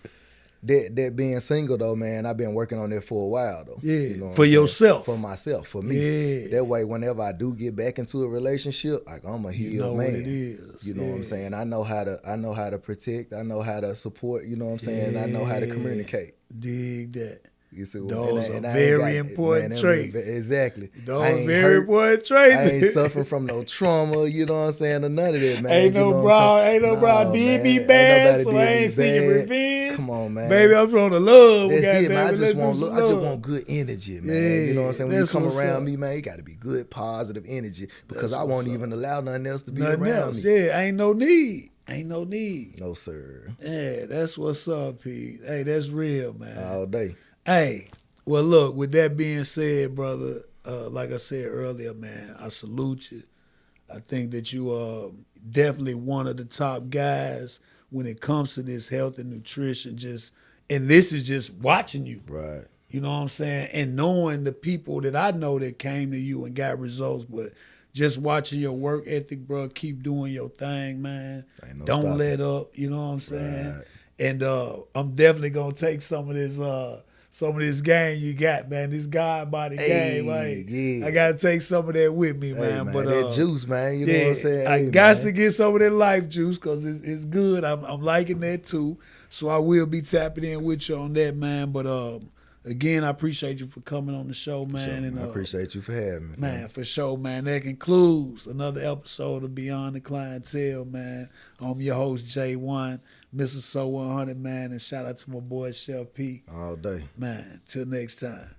that being single, though, man, I've been working on that for a while, though. Yeah, you know for yourself. For myself, for me. Yeah. That way, whenever I do get back into a relationship, like, I'm a healed man. What it is. You know what I'm saying? I know how to protect. I know how to support, you know what I'm saying? I know how to communicate. Dig that. You see, those are very important traits. Exactly. Those are very important traits. I ain't suffering from no trauma, you know what I'm saying, or none of that, man. Ain't no bro did me bad, so I ain't seeking revenge. Come on, man. Baby, I'm trying to love. That's it, man. I just want good energy, man. Yeah, you know what I'm saying? When you come around up. me, man, you got to be good, positive energy because I won't even allow nothing else to be around me. Yeah, ain't no need. Ain't no need. No, sir. Yeah, that's what's up, P. Hey, that's real, man. All day. Hey, well, look, with that being said, brother, like I said earlier, man, I salute you. I think that you are definitely one of the top guys when it comes to this health and nutrition. And this is just watching you. Right. You know what I'm saying? And knowing the people that I know that came to you and got results, but just watching your work ethic, bro, keep doing your thing, man. Don't let up, you know what I'm saying? Right. And I'm definitely going to take some of this game you got, man. This God body game, right? Yeah. I got to take some of that with me, man. Man. But that juice, man, you know what I'm saying? I got to get some of that life juice because it's good. I'm liking that too. So I will be tapping in with you on that, man. But again, I appreciate you for coming on the show, man. Sure, and I appreciate you for having me. Man, for sure, man. That concludes another episode of Beyond the Clientele, man. I'm your host, J1, Mr. So 100, man. And shout out to my boy, ChefP. All day. Man, till next time.